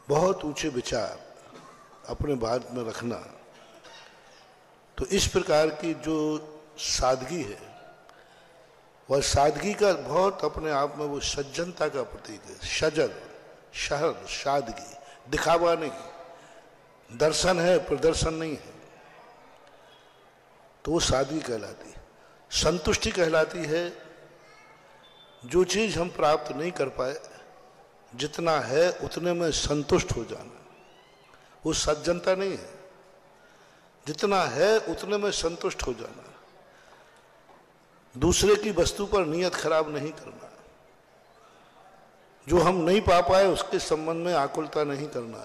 बहुत ऊंचे विचार अपने बात में रखना। तो इस प्रकार की जो सादगी है वह सादगी का बहुत अपने आप में वो सज्जनता का प्रतीक है। शजर, शहर, सादगी, दिखावा नहीं, दर्शन है प्रदर्शन नहीं है, तो वो सादगी कहलाती है। संतुष्टि कहलाती है जो चीज हम प्राप्त नहीं कर पाए, जितना है उतने में संतुष्ट हो जाना, वो सज्जनता नहीं है। जितना है उतने में संतुष्ट हो जाना, दूसरे की वस्तु पर नियत खराब नहीं करना, जो हम नहीं पा पाए उसके संबंध में आकुलता नहीं करना,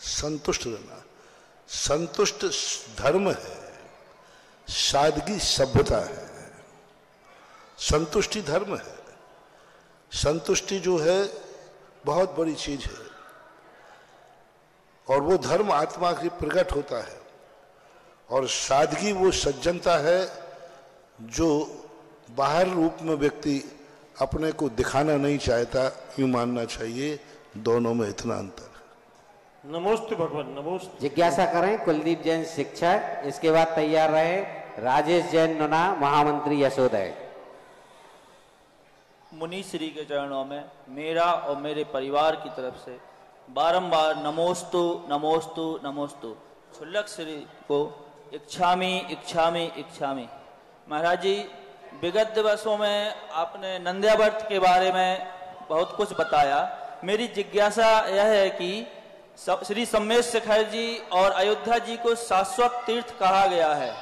संतुष्ट रहना। संतुष्ट धर्म है, सादगी सभ्यता है, संतुष्टि धर्म है। संतुष्टि जो है बहुत बड़ी चीज है और वो धर्म आत्मा की प्रकट होता है। और सादगी वो सज्जनता है जो बाहर रूप में व्यक्ति अपने को दिखाना नहीं चाहता, यूं मानना चाहिए। दोनों में इतना अंतर है। नमोस्तु भगवान, नमोस्तु। जिज्ञासा करें कुलदीप जैन शिक्षक। इसके बाद तैयार रहे राजेश जैन नुना, महामंत्री यशोदय। मुनि श्री के चरणों में मेरा और मेरे परिवार की तरफ से बारंबार नमोस्तु नमोस्तु नमोस्तु। छुल्लक श्री को इच्छामी इच्छामी इच्छामी। महाराज जी, विगत दिवसों में आपने नंद्यावर्त के बारे में बहुत कुछ बताया। मेरी जिज्ञासा यह है कि श्री सम्मेश शिखर जी और अयोध्या जी को शाश्वत तीर्थ कहा गया है।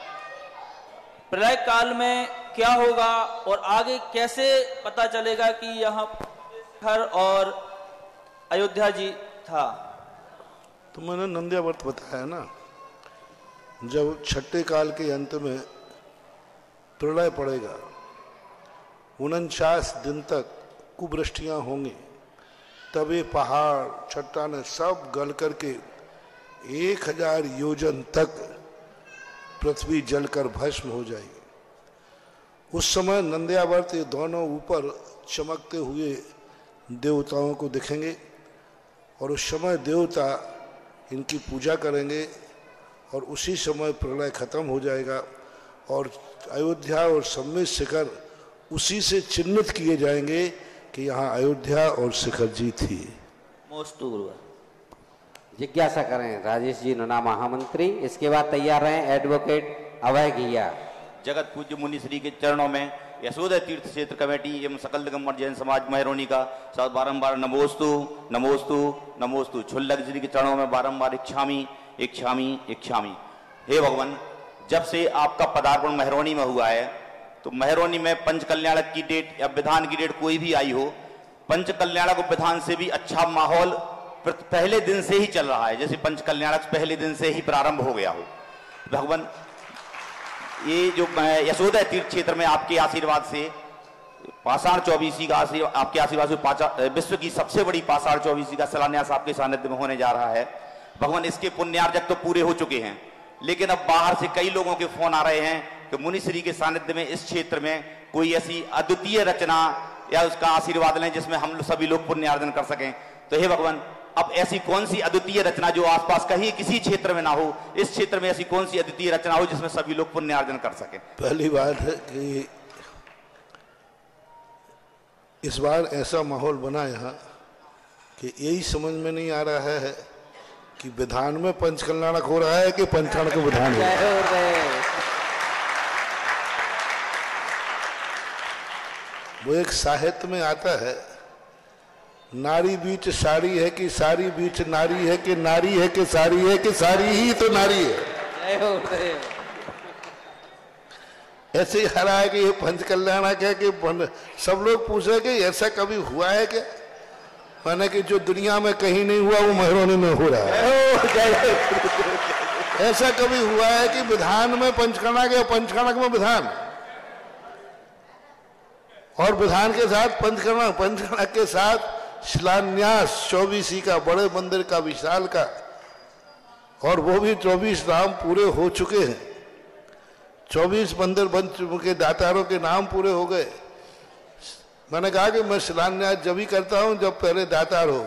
प्रलय काल में क्या होगा और आगे कैसे पता चलेगा कि यहाँ शिखर और अयोध्या जी था? तो मैंने नंदिया व्रत बताया ना, जब छठे काल के अंत में प्रलय पड़ेगा, 49 दिन तक कुवृष्टियां होंगी, तब ये पहाड़ चट्टानें सब गल करके 1000 योजन तक पृथ्वी जलकर भस्म हो जाएगी। उस समय नंदियावर्त ये दोनों ऊपर चमकते हुए देवताओं को दिखेंगे और उस समय देवता इनकी पूजा करेंगे और उसी समय प्रलय खत्म हो जाएगा और अयोध्या और सम्मित शिखर उसी से चिन्हित किए जाएंगे कि यहाँ अयोध्या और शिखर जी थी। मोस्तु गुरुवर। जिज्ञासा करें राजेश जी नुना महामंत्री। इसके बाद तैयार रहें एडवोकेट अभय घिया। जगत पूज्य मुनि श्री के चरणों में यशोदय तीर्थ क्षेत्र कमेटी एवं सकल दिगंबर जैन समाज महरौनी का साथ बारंबार नमोस्तु नमोस्तु नमोस्तु। छुल्लक जी के चरणों में बारंबार इच्छामी इच्छामी इच्छामी। हे भगवान, जब से आपका पदार्पण महरौनी में हुआ है तो महरौनी में पंच कल्याणक की डेट या विधान की डेट कोई भी आई हो, पंच कल्याणक विधान से भी अच्छा माहौल पहले दिन से ही चल रहा है, जैसे पंच कल्याणक पहले दिन से ही प्रारंभ हो गया हो। भगवान, ये जो यशोदय तीर्थ क्षेत्र में आपके आशीर्वाद से पाषाण चौबीसी का आपके आशीर्वाद से विश्व की सबसे बड़ी पाषाण चौबीसी का शिलान्यास आपके सानिध्य में होने जा रहा है। भगवान, इसके पुण्यार्जक तो पूरे हो चुके हैं, लेकिन अब बाहर से कई लोगों के फोन आ रहे हैं कि मुनि श्री के सानिध्य में इस क्षेत्र में कोई ऐसी अद्वितीय रचना या उसका आशीर्वाद लें जिसमें हम सभी लोग पुण्यार्जन कर सकें। तो हे भगवान, अब ऐसी कौन सी अद्वितीय रचना जो आसपास कहीं किसी क्षेत्र में ना हो, इस क्षेत्र में ऐसी कौन सी अद्वितीय रचना हो जिसमें सभी लोग पुण्यार्जन कर सकें? पहली बात है कि इस बार ऐसा माहौल बना यहाँ कि यही समझ में नहीं आ रहा है कि विधान में पंचकल्याणक हो रहा है कि पंचाणक विधान हो रहा है। वो एक साहित्य में आता है, नारी बीच साड़ी है कि साड़ी बीच नारी है कि नारी है कि साड़ी है कि साड़ी ही तो नारी है। ऐसे ही आ रहा है कि ये पंचकल्याणक है कि सब लोग पूछे कि ऐसा कभी हुआ है क्या? माने कि जो दुनिया में कहीं नहीं हुआ वो महरौनी में हो रहा है। ऐसा कभी हुआ है कि विधान में पंचकणक या पंचकणक में विधान और विधान के साथ पंचकणक, पंचकणक के साथ शिलान्यास चौबीसी का, बड़े मंदिर का, विशाल का, और वो भी 24 नाम पूरे हो चुके हैं। 24 मंदिर बन चुके, दातारों के नाम पूरे हो गए। मैंने कहा कि मैं शिलान्यास जब ही करता हूं जब पहले दातार हो,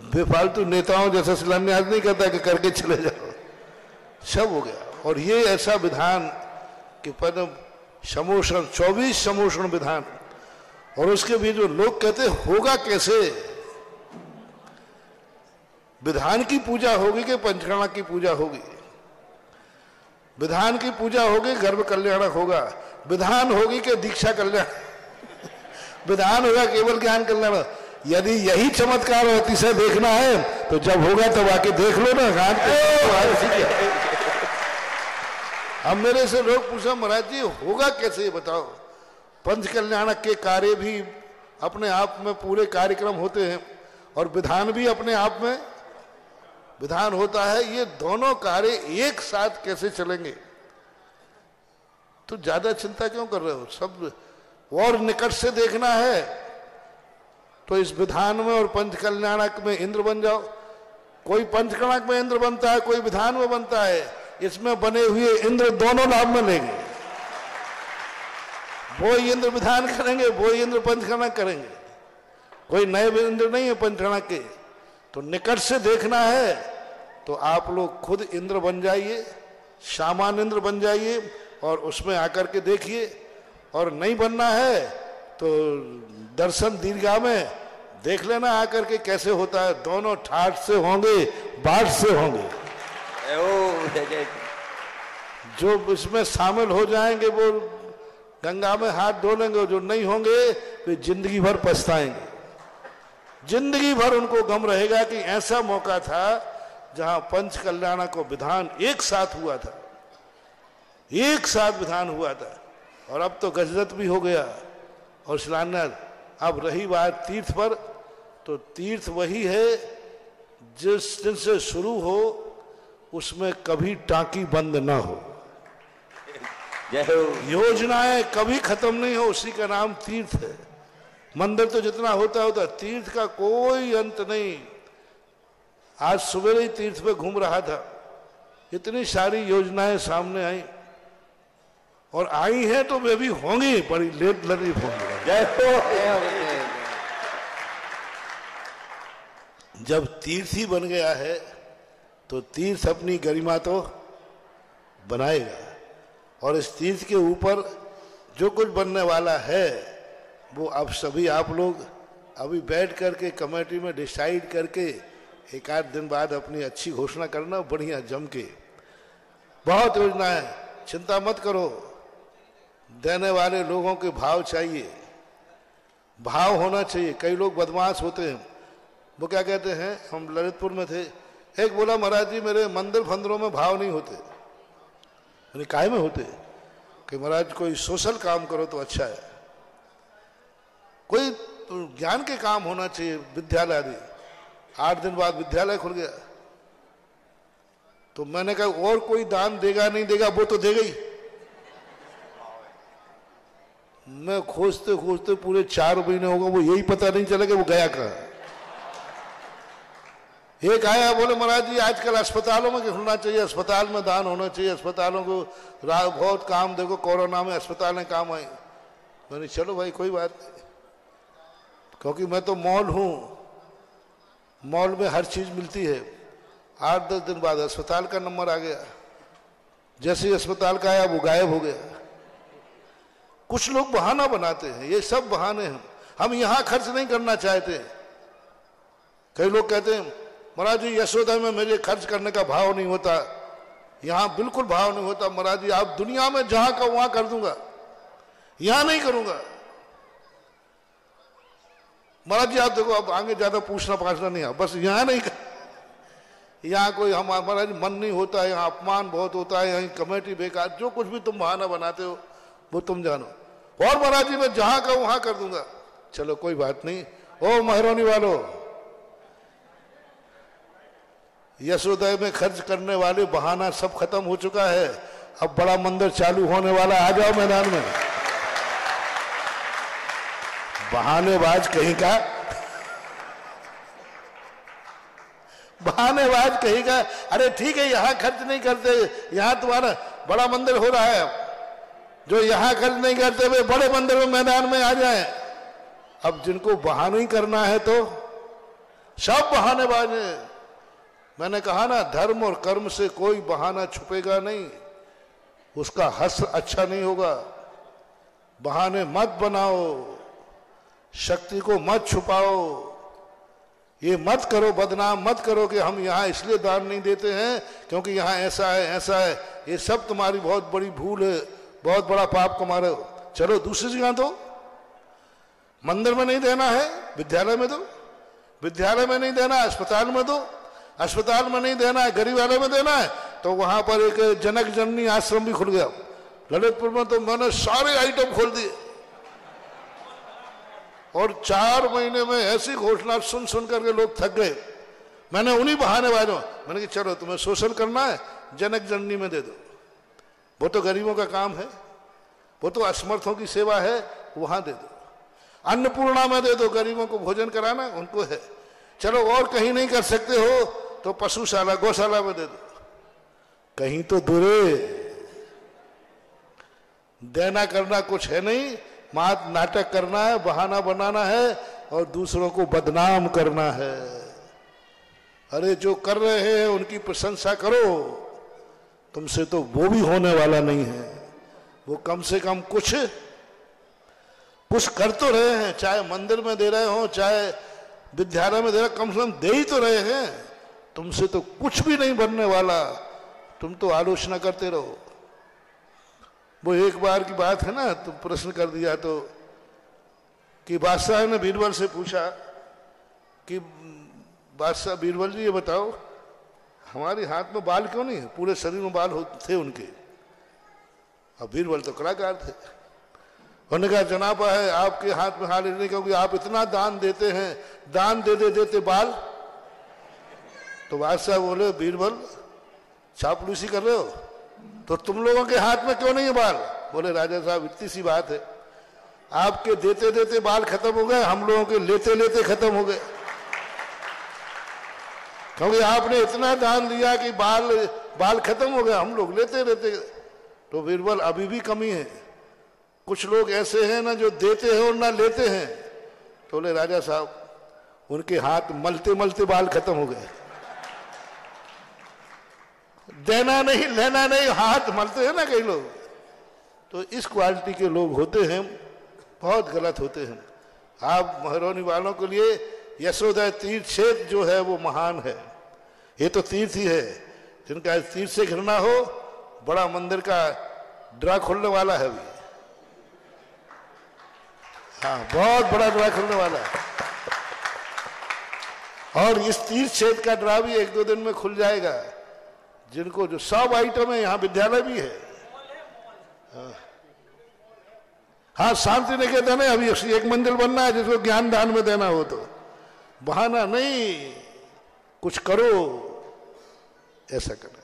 बेफालतू नेताओं जैसा शिलान्यास नहीं करता कि करके चले जाओ। सब हो गया। और ये ऐसा विधान कि पद समोषण, 24 समोषण विधान, और उसके भी जो लोग कहते होगा कैसे, विधान की पूजा होगी कि पंचकणक की पूजा होगी? विधान की पूजा होगी गर्भ कल्याणक होगा, विधान होगी कि दीक्षा कल्याण, विधान होगा केवल ज्ञान कल्याण। यदि यही चमत्कार और अतिशय देखना है तो जब होगा तब आके देख लो ना। अब मेरे से लोग पूछा, महाराज जी होगा कैसे ये बताओ? पंच कल्याणक के कार्य भी अपने आप में पूरे कार्यक्रम होते हैं और विधान भी अपने आप में विधान होता है। ये दोनों कार्य एक साथ कैसे चलेंगे? तो ज्यादा चिंता क्यों कर रहे हो? सब और निकट से देखना है तो इस विधान में और पंच कल्याणक में इंद्र बन जाओ। कोई पंचकणक में इंद्र बनता है, कोई विधान में बनता है। इसमें बने हुए इंद्र दोनों लाभ में लेंगे। वो इंद्र विधान करेंगे, वो इंद्र पंचकणक करेंगे। कोई नए इंद्र नहीं है पंचकणक के। तो निकट से देखना है तो आप लोग खुद इंद्र बन जाइए, सामान्य इंद्र बन जाइए और उसमें आकर के देखिए। और नहीं बनना है तो दर्शन दीर्घा में देख लेना आकर के कैसे होता है। दोनों ठाठ से होंगे, बाट से होंगे। जो इसमें शामिल हो जाएंगे वो गंगा में हाथ धो लेंगे, जो नहीं होंगे वे जिंदगी भर पछताएंगे। जिंदगी भर उनको गम रहेगा कि ऐसा मौका था जहां पंच कल्याणक को विधान एक साथ हुआ था, एक साथ विधान हुआ था। और अब तो गजरत भी हो गया और शिलान्यास। अब रही बात तीर्थ पर, तो तीर्थ वही है जिस दिन से शुरू हो उसमें कभी टांकी बंद ना हो, जय हो। योजनाएं कभी खत्म नहीं हो, उसी का नाम तीर्थ है। मंदिर तो जितना होता होता, तीर्थ का कोई अंत नहीं। आज सुबह ही तीर्थ पे घूम रहा था, इतनी सारी योजनाएं सामने आई, और आई हैं तो वे भी होंगी, बड़ी लेट लड़ी होंगी। जय हो। जब तीर्थ ही बन गया है तो तीर्थ अपनी गरिमा तो बनाएगा, और इस तीर्थ के ऊपर जो कुछ बनने वाला है वो अब सभी आप लोग अभी बैठ करके कमेटी में डिसाइड करके एक आध दिन बाद अपनी अच्छी घोषणा करना, बढ़िया जम के। बहुत योजना है, चिंता मत करो। देने वाले लोगों के भाव चाहिए, भाव होना चाहिए। कई लोग बदमाश होते हैं, वो क्या कहते हैं, हम ललितपुर में थे, एक बोला महाराज जी मेरे मंदिर फंदरों में भाव नहीं होते। मैंने काहे में होते कि महाराज कोई सोशल काम करो तो अच्छा है, कोई तो ज्ञान के काम होना चाहिए, विद्यालय आदि। 8 दिन बाद विद्यालय खुल गया, तो मैंने कहा और कोई दान देगा नहीं देगा, वो तो देगा ही। मैं खोजते खोजते पूरे 4 महीने हो गए, वो यही पता नहीं चला कि वो गया कहाँ। एक आया बोले महाराज जी आजकल अस्पतालों में खुलना चाहिए, अस्पताल में दान होना चाहिए, अस्पतालों को बहुत काम, देखो कोरोना में अस्पतालें काम आई। मैंने चलो भाई कोई बात नहीं, क्योंकि मैं तो मॉल हूँ, मॉल में हर चीज मिलती है। 8-10 दिन बाद अस्पताल का नंबर आ गया, जैसे ही अस्पताल का आया वो गायब हो गया। कुछ लोग बहाना बनाते हैं, ये सब बहाने हैं। हम यहाँ खर्च नहीं करना चाहते। कई लोग कहते हैं महाराज जी यशोदा में मेरे खर्च करने का भाव नहीं होता, यहाँ बिल्कुल भाव नहीं होता। महाराज जी आप दुनिया में जहां का वहां कर दूंगा, यहां नहीं करूंगा। महाराज जी आप देखो, अब आगे ज्यादा पूछना पाछना नहीं है, बस यहाँ नहीं कर, यहाँ कोई हम महाराज मन नहीं होता है, यहाँ अपमान बहुत होता है, यहाँ कमेटी बेकार, जो कुछ भी तुम बहाना बनाते हो वो तुम जानो। और महाराज जी मैं जहां का वहां कर दूंगा। चलो कोई बात नहीं। ओ महरौनी वालों, यशोदय में खर्च करने वाले बहाना सब खत्म हो चुका है। अब बड़ा मंदिर चालू होने वाला, आ जाओ मैदान में। बहानेबाज कहीं का, बहानेबाज कहीं का। अरे ठीक है यहां खर्च नहीं करते, यहां तुम्हारा बड़ा मंदिर हो रहा है, जो यहां खर्च नहीं करते वे बड़े मंदिर में मैदान में आ जाएं। अब जिनको बहाना ही करना है तो सब बहानेबाज हैं। मैंने कहा ना, धर्म और कर्म से कोई बहाना छुपेगा नहीं, उसका हश्र अच्छा नहीं होगा। बहाने मत बनाओ, शक्ति को मत छुपाओ, ये मत करो, बदनाम मत करो कि हम यहाँ इसलिए दान नहीं देते हैं क्योंकि यहाँ ऐसा है ऐसा है। ये सब तुम्हारी बहुत बड़ी भूल है, बहुत बड़ा पाप कमा रहे हो। चलो दूसरी जगह दो, मंदिर में नहीं देना है, विद्यालय में दो, विद्यालय में नहीं देना, अस्पताल में दो, अस्पताल में नहीं देना है, गरीब वाले में देना है, तो वहां पर एक जनक जननी आश्रम भी खुल गया। ललितपुर में तो मैंने सारे आइटम खोल दिए, और 4 महीने में ऐसी घोषणा सुन सुन करके लोग थक गए। मैंने उन्हीं बहाने वालों, मैंने कहा चलो तुम्हें सोशल करना है, जनक जननी में दे दो, वो तो गरीबों का काम है, वो तो असमर्थों की सेवा है, वहां दे दो। अन्नपूर्णा में दे दो, गरीबों को भोजन कराना उनको है। चलो और कहीं नहीं कर सकते हो तो पशुशाला गौशाला में दे दो। कहीं तो दूरे, देना करना कुछ है नहीं, मात नाटक करना है, बहाना बनाना है और दूसरों को बदनाम करना है। अरे जो कर रहे हैं उनकी प्रशंसा करो, तुमसे तो वो भी होने वाला नहीं है। वो कम से कम कुछ कर तो रहे हैं, चाहे मंदिर में दे रहे हो, चाहे विद्यालय में दे रहे, कम से कम दे ही तो रहे हैं। तुमसे तो कुछ भी नहीं बनने वाला, तुम तो आलोचना करते रहो। वो एक बार की बात है ना, तो प्रश्न कर दिया तो कि बादशाह ने बीरबल से पूछा कि बादशाह बीरबल जी ये बताओ हमारे हाथ में बाल क्यों नहीं है, पूरे शरीर में बाल थे उनके। अब बीरबल तो कलाकार थे, उन्होंने कहा जनाब है आपके हाथ में हाल नहीं, क्योंकि आप इतना दान देते हैं, दान दे देते बाल तो बादशाह बोले बीरबल चापलूसी कर रहे हो तो तुम लोगों के हाथ में क्यों नहीं है बाल? बोले राजा साहब इतनी सी बात है, आपके देते देते बाल खत्म हो गए, हम लोगों के लेते लेते खत्म हो गए, क्योंकि आपने इतना दान दिया कि बाल खत्म हो गए, हम लोग लेते लेते। तो बीरबल अभी भी कमी है, कुछ लोग ऐसे हैं ना जो देते हैं और ना लेते हैं। तो बोले राजा साहब उनके हाथ मलते मलते बाल खत्म हो गए, देना नहीं लेना नहीं, हाथ मलते हैं ना कई लोग। तो इस क्वालिटी के लोग होते हैं, बहुत गलत होते हैं। आप महरौनी वालों के लिए यशोदा तीर्थ क्षेत्र जो है वो महान है, ये तो तीर्थ ही है। जिनका तीर्थ से घृणा हो, बड़ा मंदिर का द्वार खुलने वाला है अभी, हाँ बहुत बड़ा द्वार खुलने वाला है, और इस तीर्थ क्षेत्र का द्वार भी 1-2 दिन में खुल जाएगा। जिनको जो सब आइटम है, यहाँ विद्यालय भी है, हाँ शांति निकेतन है, अभी एक मंदिर बनना है जिसको ज्ञान दान में देना हो, तो बहाना नहीं, कुछ करो, ऐसा करें।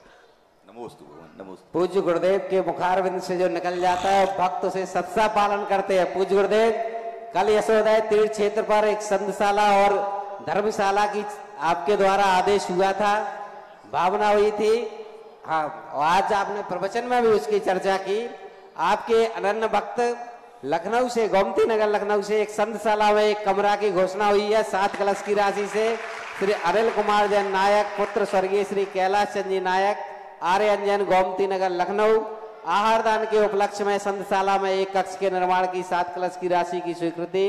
नमोस्तु नमोस्तु। पूज्य गुरुदेव के मुखारविंद से जो निकल जाता है भक्त उसे सत्सा पालन करते हैं। पूज्य गुरुदेव कल यशोदा तीर्थ क्षेत्र पर एक संतशाला और धर्मशाला की आपके द्वारा आदेश हुआ था, भावना हुई थी, हाँ आज आपने प्रवचन में भी उसकी चर्चा की। आपके अनन्य भक्त लखनऊ से, गोमती नगर लखनऊ से एक संतशाला में एक कमरा की घोषणा हुई है 7 कलश की राशि से। श्री अनिल कुमार जैन नायक पुत्र स्वर्गीय श्री कैलाश चंद जी नायक, आर्य अंजन, गोमती नगर लखनऊ, आहार दान के उपलक्ष्य में संतशाला में एक कक्ष के निर्माण की 7 कलश की राशि की स्वीकृति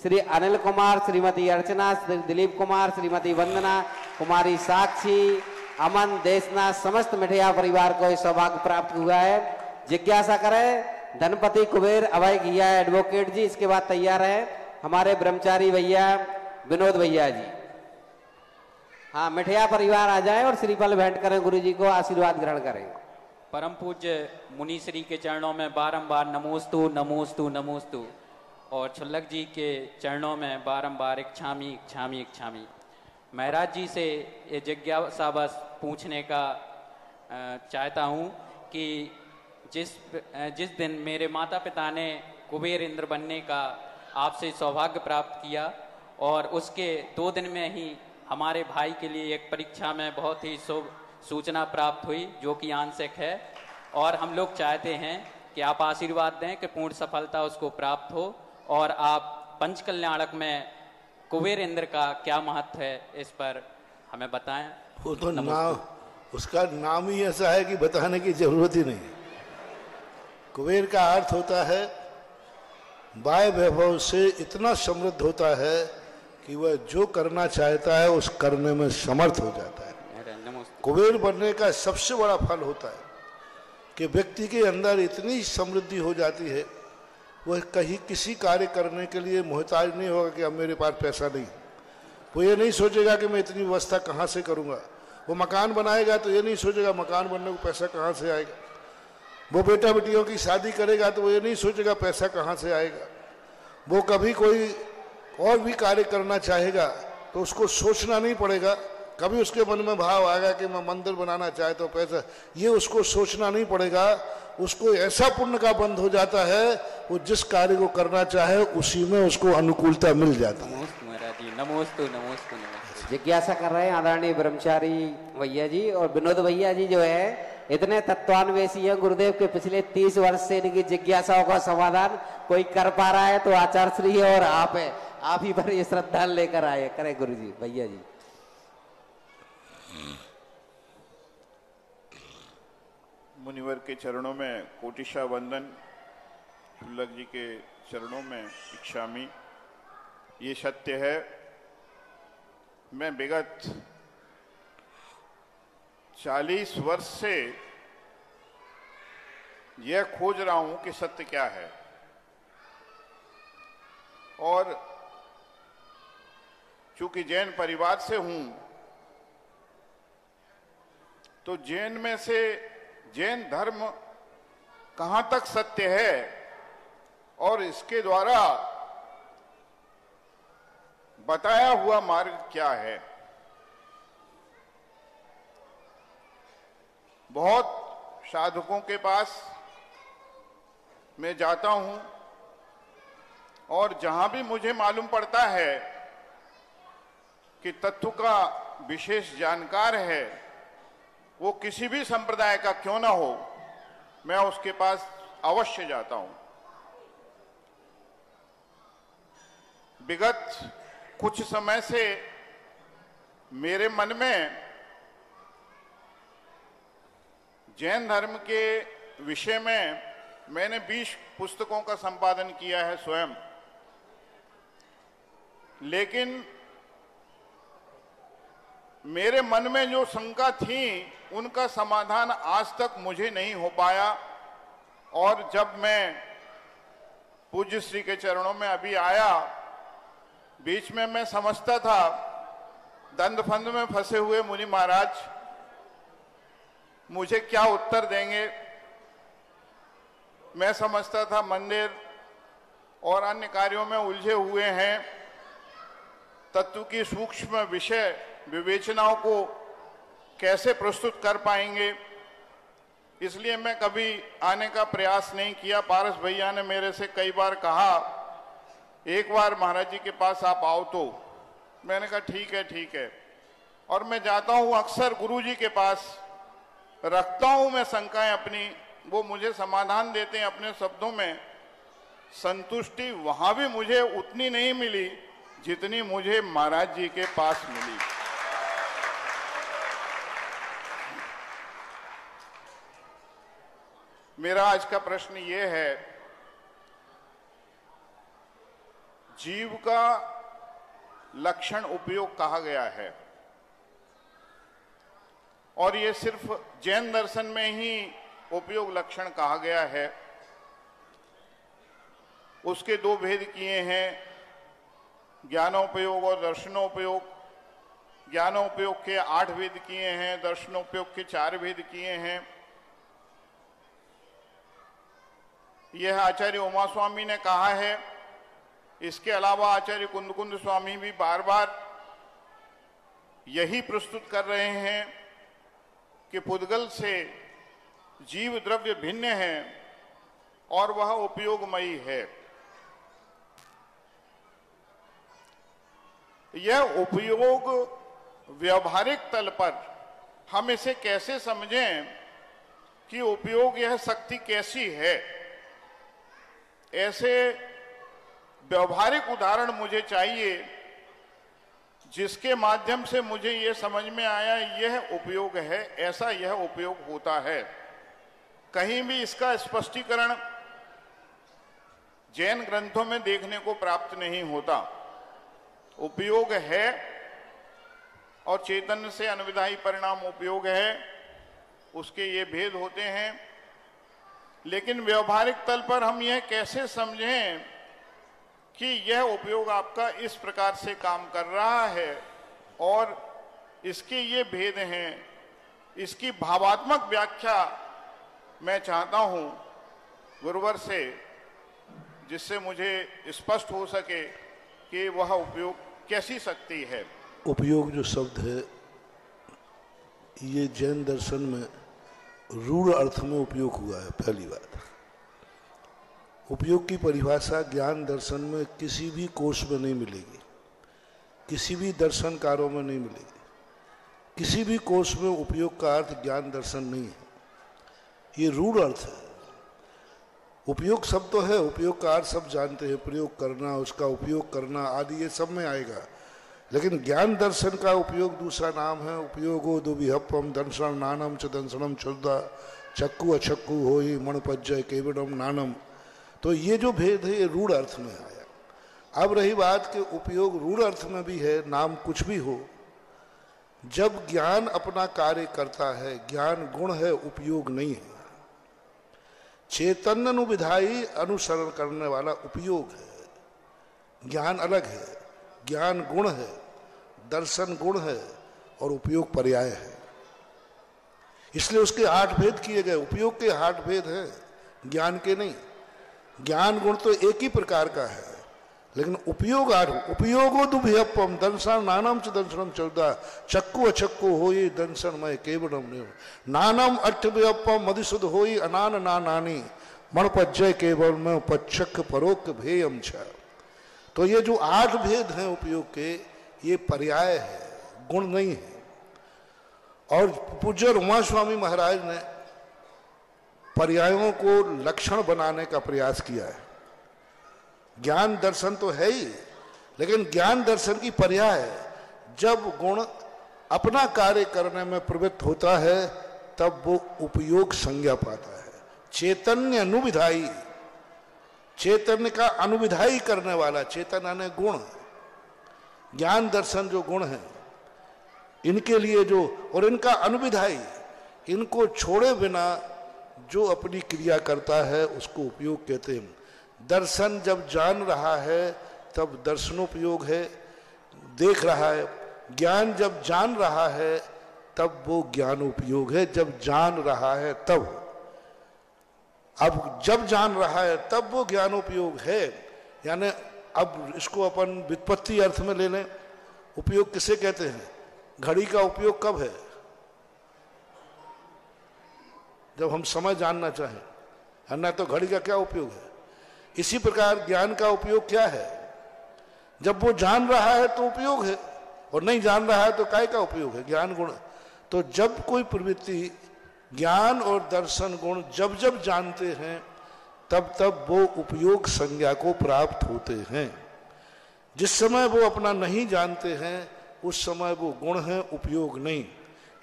श्री अनिल कुमार, श्रीमती अर्चना, श्री दिलीप कुमार, श्रीमती वंदना, कुमारी साक्षी, अमन, देशनाथ, समस्त मिठिया परिवार को यह सौभाग्य प्राप्त हुआ है। जिज्ञासा करें धनपति कुबेर अभय घिया एडवोकेट जी। इसके बाद तैयार है हमारे ब्रह्मचारी भैया विनोद भैया जी। हाँ मिठिया परिवार आ जाए और श्रीफल भेंट करें, गुरु जी को आशीर्वाद ग्रहण करें। परम पूज्य मुनि श्री के चरणों में बारंबार नमोस्तु नमोस्तु नमोस्तु, और छुल्लक जी के चरणों में बारंबार इच्छामी इच्छामी इच्छामी। महाराज जी से ये जिज्ञासा बस पूछने का चाहता हूँ कि जिस दिन मेरे माता पिता ने कुबेर इंद्र बनने का आपसे सौभाग्य प्राप्त किया, और उसके 2 दिन में ही हमारे भाई के लिए एक परीक्षा में बहुत ही शुभ सूचना प्राप्त हुई, जो कि आंशिक है, और हम लोग चाहते हैं कि आप आशीर्वाद दें कि पूर्ण सफलता उसको प्राप्त हो, और आप पंचकल्याणक में कुबेर इंद्र का क्या महत्व है इस पर हमें बताएं। वो तो नाम, उसका नाम ही ऐसा है कि बताने की जरूरत ही नहीं। कुबेर का अर्थ होता है बाय वैभव से इतना समृद्ध होता है कि वह जो करना चाहता है उस करने में समर्थ हो जाता है। कुबेर बनने का सबसे बड़ा फल होता है कि व्यक्ति के अंदर इतनी समृद्धि हो जाती है, वह कहीं किसी कार्य करने के लिए मोहताज नहीं होगा कि अब मेरे पास पैसा नहीं। वो ये नहीं सोचेगा कि मैं इतनी व्यवस्था कहाँ से करूँगा। वो मकान बनाएगा तो ये नहीं सोचेगा मकान बनने को पैसा कहाँ से आएगा। वो बेटा बेटियों की शादी करेगा तो वो ये नहीं सोचेगा पैसा कहाँ से आएगा। वो कभी कोई और भी कार्य करना चाहेगा तो उसको सोचना नहीं पड़ेगा। कभी उसके मन में भाव आएगा कि मैं मंदिर बनाना चाहता हूँ पैसा, ये उसको सोचना नहीं पड़ेगा। उसको ऐसा पुण्य का बंध हो जाता है, वो जिस कार्य को करना चाहे उसी में उसको अनुकूलता मिल जाती है। नमोस्तु नमोस्तु नमोस्तु। जिज्ञासा कर रहे हैं आदरणीय ब्रह्मचारी भैया जी और विनोद भैया जी जो है इतने तत्वान्वेषी है गुरुदेव के, पिछले 30 वर्ष से इनकी जिज्ञासाओं का समाधान कोई कर पा रहा है तो आचार्य श्री है और आप है, आप ही पर ये श्रद्धा लेकर आए। करे गुरु जी भैया जी। मुनिवर के चरणों में कोटिशा वंदन, छुल्लक जी के चरणों में इच्छामी। ये सत्य है, मैं विगत 40 वर्ष से यह खोज रहा हूं कि सत्य क्या है, और चूंकि जैन परिवार से हूं तो जैन में से जैन धर्म कहां तक सत्य है और इसके द्वारा बताया हुआ मार्ग क्या है, बहुत साधकों के पास मैं जाता हूं और जहां भी मुझे मालूम पड़ता है कि तत्व का विशेष जानकार है, वो किसी भी संप्रदाय का क्यों ना हो, मैं उसके पास अवश्य जाता हूं। विगत कुछ समय से मेरे मन में जैन धर्म के विषय में मैंने 20 पुस्तकों का संपादन किया है स्वयं, लेकिन मेरे मन में जो शंका थी उनका समाधान आज तक मुझे नहीं हो पाया। और जब मैं पूज्य श्री के चरणों में अभी आया, बीच में मैं समझता था दंड फंद में फंसे हुए मुनि महाराज मुझे क्या उत्तर देंगे। मैं समझता था मंदिर और अन्य कार्यों में उलझे हुए हैं, तत्व की सूक्ष्म विषय विवेचनाओं को कैसे प्रस्तुत कर पाएंगे, इसलिए मैं कभी आने का प्रयास नहीं किया। पारस भैया ने मेरे से कई बार कहा एक बार महाराज जी के पास आप आओ, तो मैंने कहा ठीक है। और मैं जाता हूं अक्सर गुरु जी के पास, रखता हूं मैं शंकाएं अपनी, वो मुझे समाधान देते हैं अपने शब्दों में। संतुष्टि वहां भी मुझे उतनी नहीं मिली जितनी मुझे महाराज जी के पास मिली। मेरा आज का प्रश्न ये है, जीव का लक्षण उपयोग कहा गया है और ये सिर्फ जैन दर्शन में ही उपयोग लक्षण कहा गया है। उसके 2 भेद किए हैं, ज्ञानोपयोग और दर्शनोपयोग। ज्ञानोपयोग के 8 भेद किए हैं, दर्शनोपयोग के 4 भेद किए हैं। यह आचार्य उमा स्वामी ने कहा है। इसके अलावा आचार्य कुंद स्वामी भी बार बार यही प्रस्तुत कर रहे हैं कि पुद्गल से जीव द्रव्य भिन्न है और वह उपयोगमयी है। यह उपयोग व्यवहारिक तल पर हम इसे कैसे समझें कि उपयोग यह शक्ति कैसी है, ऐसे व्यवहारिक उदाहरण मुझे चाहिए जिसके माध्यम से मुझे यह समझ में आया यह उपयोग है, ऐसा यह उपयोग होता है। कहीं भी इसका स्पष्टीकरण जैन ग्रंथों में देखने को प्राप्त नहीं होता। उपयोग है और चैतन्य से अनविधायी परिणाम उपयोग है, उसके ये भेद होते हैं। लेकिन व्यवहारिक तल पर हम यह कैसे समझें कि यह उपयोग आपका इस प्रकार से काम कर रहा है और इसके ये भेद हैं, इसकी भावात्मक व्याख्या मैं चाहता हूं गुरुवर से, जिससे मुझे स्पष्ट हो सके कि वह उपयोग कैसी शक्ति है। उपयोग जो शब्द है ये जैन दर्शन में रूढ़ अर्थ में उपयोग हुआ है। पहली बात, उपयोग की परिभाषा ज्ञान दर्शन में किसी भी कोश में नहीं मिलेगी, किसी भी दर्शनकारों में नहीं मिलेगी। किसी भी कोश में उपयोग का अर्थ ज्ञान दर्शन नहीं है, ये रूढ़ अर्थ है। उपयोग शब्द तो है, उपयोग का अर्थ सब जानते हैं, प्रयोग करना, उसका उपयोग करना आदि ये सब में आएगा। लेकिन ज्ञान दर्शन का उपयोग दूसरा नाम है। उपयोगो दुविहपम दंशण नानम च दंशनम शुद्धा चक्कु अचक्कु होई मणपज्जय केवडम नानम। तो ये जो भेद है ये रूढ़ अर्थ में आया। अब रही बात कि उपयोग रूढ़ अर्थ में भी है, नाम कुछ भी हो, जब ज्ञान अपना कार्य करता है, ज्ञान गुण है, उपयोग नहीं है। चैतन्य अनुविधायी अनुसरण करने वाला उपयोग है, ज्ञान अलग है, ज्ञान गुण है, दर्शन गुण है और उपयोग पर्याय है। इसलिए उसके 8 भेद किए गए। उपयोग के 8 भेद हैं, ज्ञान के नहीं। ज्ञान गुण तो एक ही प्रकार का है, लेकिन उपयोग आठ, उपयोगो दुभियपम दंसन नानम च दंसनम चौदह चक्कु अचक्कु होई दंसनमय केवलम निव नानम अठ्ठभ्यपम मधुसुद होई अनान नानानी मण पज्जय केवल में पच्छक परोक्ष भेयम छ। तो ये जो 8 भेद हैं उपयोग के, ये पर्याय है, गुण नहीं है। और पूज्य उमा स्वामी महाराज ने पर्यायों को लक्षण बनाने का प्रयास किया है। ज्ञान दर्शन तो है ही, लेकिन ज्ञान दर्शन की पर्याय जब गुण अपना कार्य करने में प्रवृत्त होता है तब वो उपयोग संज्ञा पाता है। चैतन्य अनुविधायी, चैतन्य का अनुविधायी करने वाला, चेतन यानी गुण, ज्ञान दर्शन जो गुण है इनके लिए जो, और इनका अनुविधायी, इनको छोड़े बिना जो अपनी क्रिया करता है उसको उपयोग कहते हैं। दर्शन जब जान रहा है तब दर्शनोपयोग है, देख रहा है। ज्ञान जब जान रहा है तब वो ज्ञानोपयोग है, जब जान रहा है तब। अब जब जान रहा है तब वो ज्ञानोपयोग है। यानी अब इसको अपन व्युत्पत्ति अर्थ में ले लें, उपयोग किसे कहते हैं? घड़ी का उपयोग कब है? जब हम समय जानना चाहें, है ना? तो घड़ी का क्या उपयोग है? इसी प्रकार ज्ञान का उपयोग क्या है? जब वो जान रहा है तो उपयोग है, और नहीं जान रहा है तो काय का उपयोग है? ज्ञान गुण। तो जब कोई प्रवृत्ति ज्ञान और दर्शन गुण जब जब जानते हैं तब तब वो उपयोग संज्ञा को प्राप्त होते हैं। जिस समय वो अपना नहीं जानते हैं उस समय वो गुण है, उपयोग नहीं।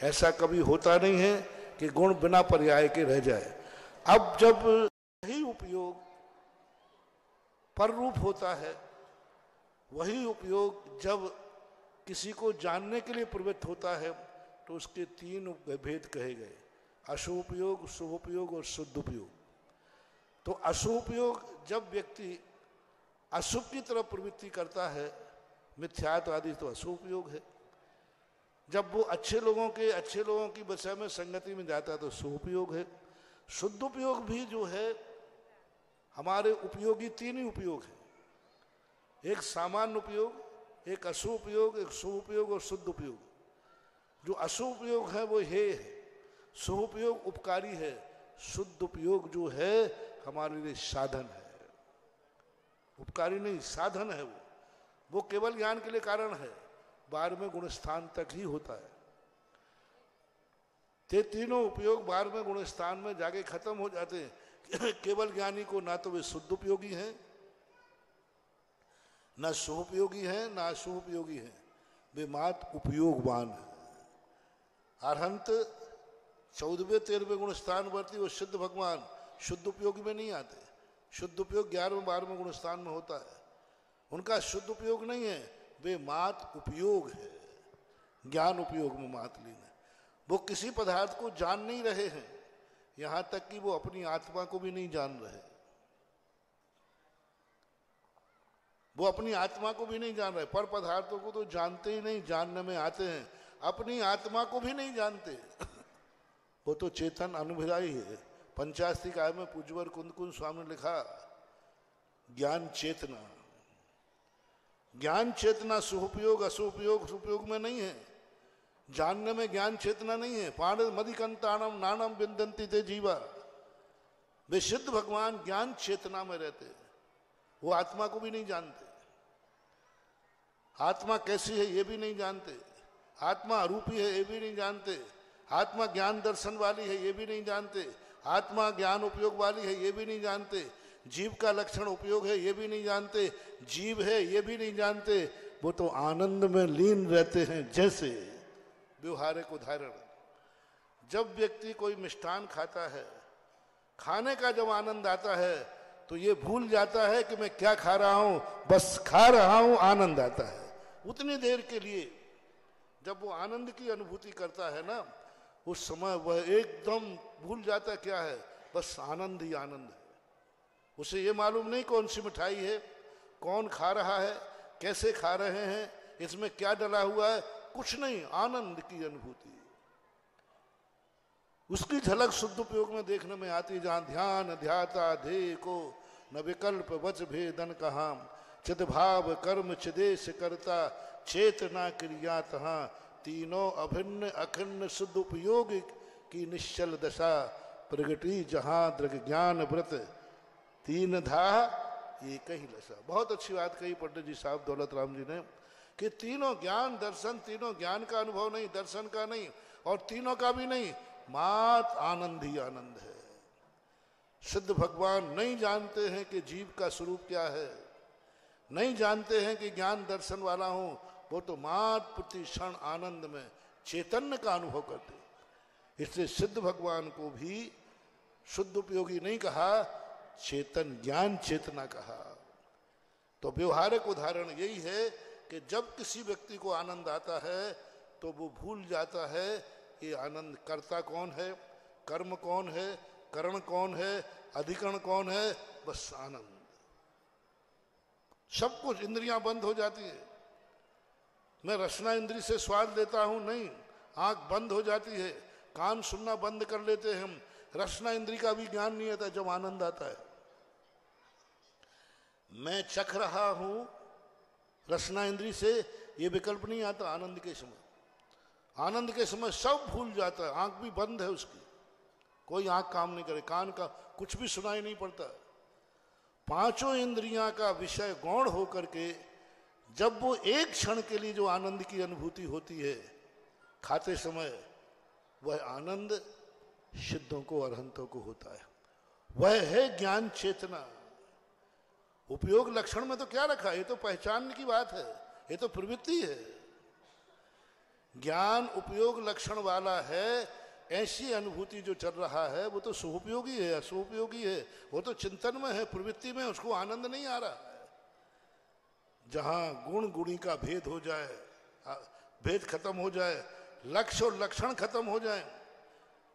ऐसा कभी होता नहीं है कि गुण बिना पर्याय के रह जाए। अब जब यही उपयोग पर रूप होता है, वही उपयोग जब किसी को जानने के लिए प्रवृत्त होता है तो उसके 3 भेद कहे गए: अशुभ उपयोग, शुभ उपयोग और शुद्ध उपयोग। तो अशुभ उपयोग जब व्यक्ति अशुभ की तरफ प्रवृत्ति करता है, मिथ्यात्व आदि, तो अशुभ उपयोग है। जब वो अच्छे लोगों की विषय में संगति में जाता है तो शुभ उपयोग है। शुद्ध उपयोग भी जो है हमारे उपयोगी 3 ही उपयोग है, एक सामान्य उपयोग, एक अशुभ उपयोग, एक शुभ उपयोग और शुद्ध उपयोग। जो अशुभ उपयोग है वो है, शुभ उपयोग उपकारी है, शुद्ध उपयोग जो है हमारे लिए साधन है, उपकारी नहीं साधन है। वो केवल ज्ञान के लिए कारण है, 12वें गुण स्थान तक ही होता है। ते तीनों उपयोग 12वें गुण स्थान में जाके खत्म हो जाते हैं। केवल ज्ञानी को ना तो वे शुद्ध उपयोगी हैं, ना शुभ उपयोगी हैं, ना अशुभ उपयोगी हैं, वे मात उपयोगवान हैं। अरहंत 14वें 13वें गुण स्थान वर्ती वो सिद्ध भगवान शुद्ध उपयोग में नहीं आते। शुद्ध उपयोग 11वें 12वें गुण स्थान में होता है, उनका शुद्ध उपयोग नहीं है, वे मात उपयोग है, ज्ञान उपयोग में मात लीन है। वो किसी पदार्थ को जान नहीं रहे हैं, यहां तक कि वो अपनी आत्मा को भी नहीं जान रहे। वो अपनी आत्मा को भी नहीं जान रहे, पर पदार्थों को तो जानते ही नहीं, जानने में आते हैं, अपनी आत्मा को भी नहीं जानते। वो तो चेतन अनुभवाई है। पंचास्तिकाय में पूज्यवर कुंदकुंज स्वामी ने लिखा, ज्ञान चेतना, ज्ञान चेतना शुभ उपयोग अशुभ उपयोग उपयोग में नहीं है। जानने में ज्ञान चेतना नहीं है। पाण मदिकंताणम नानम बिंदंती ते जीवा, वे सिद्ध भगवान ज्ञान चेतना में रहते हैं, वो आत्मा को भी नहीं जानते। आत्मा कैसी है ये भी नहीं जानते, आत्मा अरूपी है ये भी नहीं जानते, आत्मा ज्ञान दर्शन वाली है ये भी नहीं जानते, आत्मा ज्ञान उपयोग वाली है ये भी नहीं जानते, जीव का लक्षण उपयोग है ये भी नहीं जानते, जीव है ये भी नहीं जानते। वो तो आनंद में लीन रहते हैं। जैसे व्यवहारिक उदाहरण, जब व्यक्ति कोई मिष्ठान खाता है, खाने का जब आनंद आता है तो ये भूल जाता है कि मैं क्या खा रहा हूं, बस खा रहा हूं, आनंद आता है। उतनी देर के लिए जब वो आनंद की अनुभूति करता है ना, उस समय वह एकदम भूल जाता क्या है, बस आनंद ही आनंद है। उसे ये मालूम नहीं कौन सी मिठाई है, कौन खा रहा है, कैसे खा रहे हैं, इसमें क्या डला हुआ है, कुछ नहीं, आनंद की अनुभूति। उसकी झलक शुद्ध उपयोग में देखने में आती, जहां ध्यान ध्याता ध्येय को न विकल्प वच भेदन कहाम, चिद्भाव कर्म चिदेश करता चेतना क्रिया तहाँ तीनों अभिन्न अखिन्न शुद्ध उपयोग की निश्चल दशा प्रगति जहां दृग ज्ञान व्रत तीन धा एक ही लशा। बहुत अच्छी बात कही पंडित जी साहब दौलत राम जी ने कि तीनों ज्ञान दर्शन, तीनों ज्ञान का अनुभव नहीं, दर्शन का नहीं और तीनों का भी नहीं, मात आनंद ही आनंद है। सिद्ध भगवान नहीं जानते हैं कि जीव का स्वरूप क्या है, नहीं जानते हैं कि ज्ञान दर्शन वाला हूं, वो तो मात प्रति क्षण आनंद में चैतन्य का अनुभव करते। इसलिए सिद्ध भगवान को भी शुद्ध उपयोगी नहीं कहा, चेतन ज्ञान चेतना कहा। तो व्यवहारिक उदाहरण यही है कि जब किसी व्यक्ति को आनंद आता है तो वो भूल जाता है ये आनंद कर्ता कौन है, कर्म कौन है, करण कौन है, अधिकरण कौन है, बस आनंद। सब कुछ इंद्रियां बंद हो जाती है। मैं रसना इंद्री से स्वाद लेता हूं, नहीं, आंख बंद हो जाती है, कान सुनना बंद कर लेते हैं हम। रसना इंद्री का भी ज्ञान नहीं आता जब आनंद आता है। मैं चख रहा हूं रसना इंद्री से, ये विकल्प नहीं आता आनंद के समय। आनंद के समय सब भूल जाता है, आंख भी बंद है उसकी, कोई आंख काम नहीं करे, कान का कुछ भी सुनाई नहीं पड़ता। पांचों इंद्रियां का विषय गौण होकर के जब वो एक क्षण के लिए जो आनंद की अनुभूति होती है खाते समय, वह आनंद सिद्धों को अरहंतों को होता है। वह है ज्ञान चेतना। उपयोग लक्षण में तो क्या रखा, ये तो पहचान की बात है, ये तो प्रवृत्ति है। ज्ञान उपयोग लक्षण वाला है, ऐसी अनुभूति जो चल रहा है वो तो सुपयोगी है, असुपयोगी है, वो तो चिंतन में है, प्रवृत्ति में, उसको आनंद नहीं आ रहा है। जहां गुण गुणी का भेद हो जाए, भेद खत्म हो जाए, लक्ष्य और लक्षण खत्म हो जाए,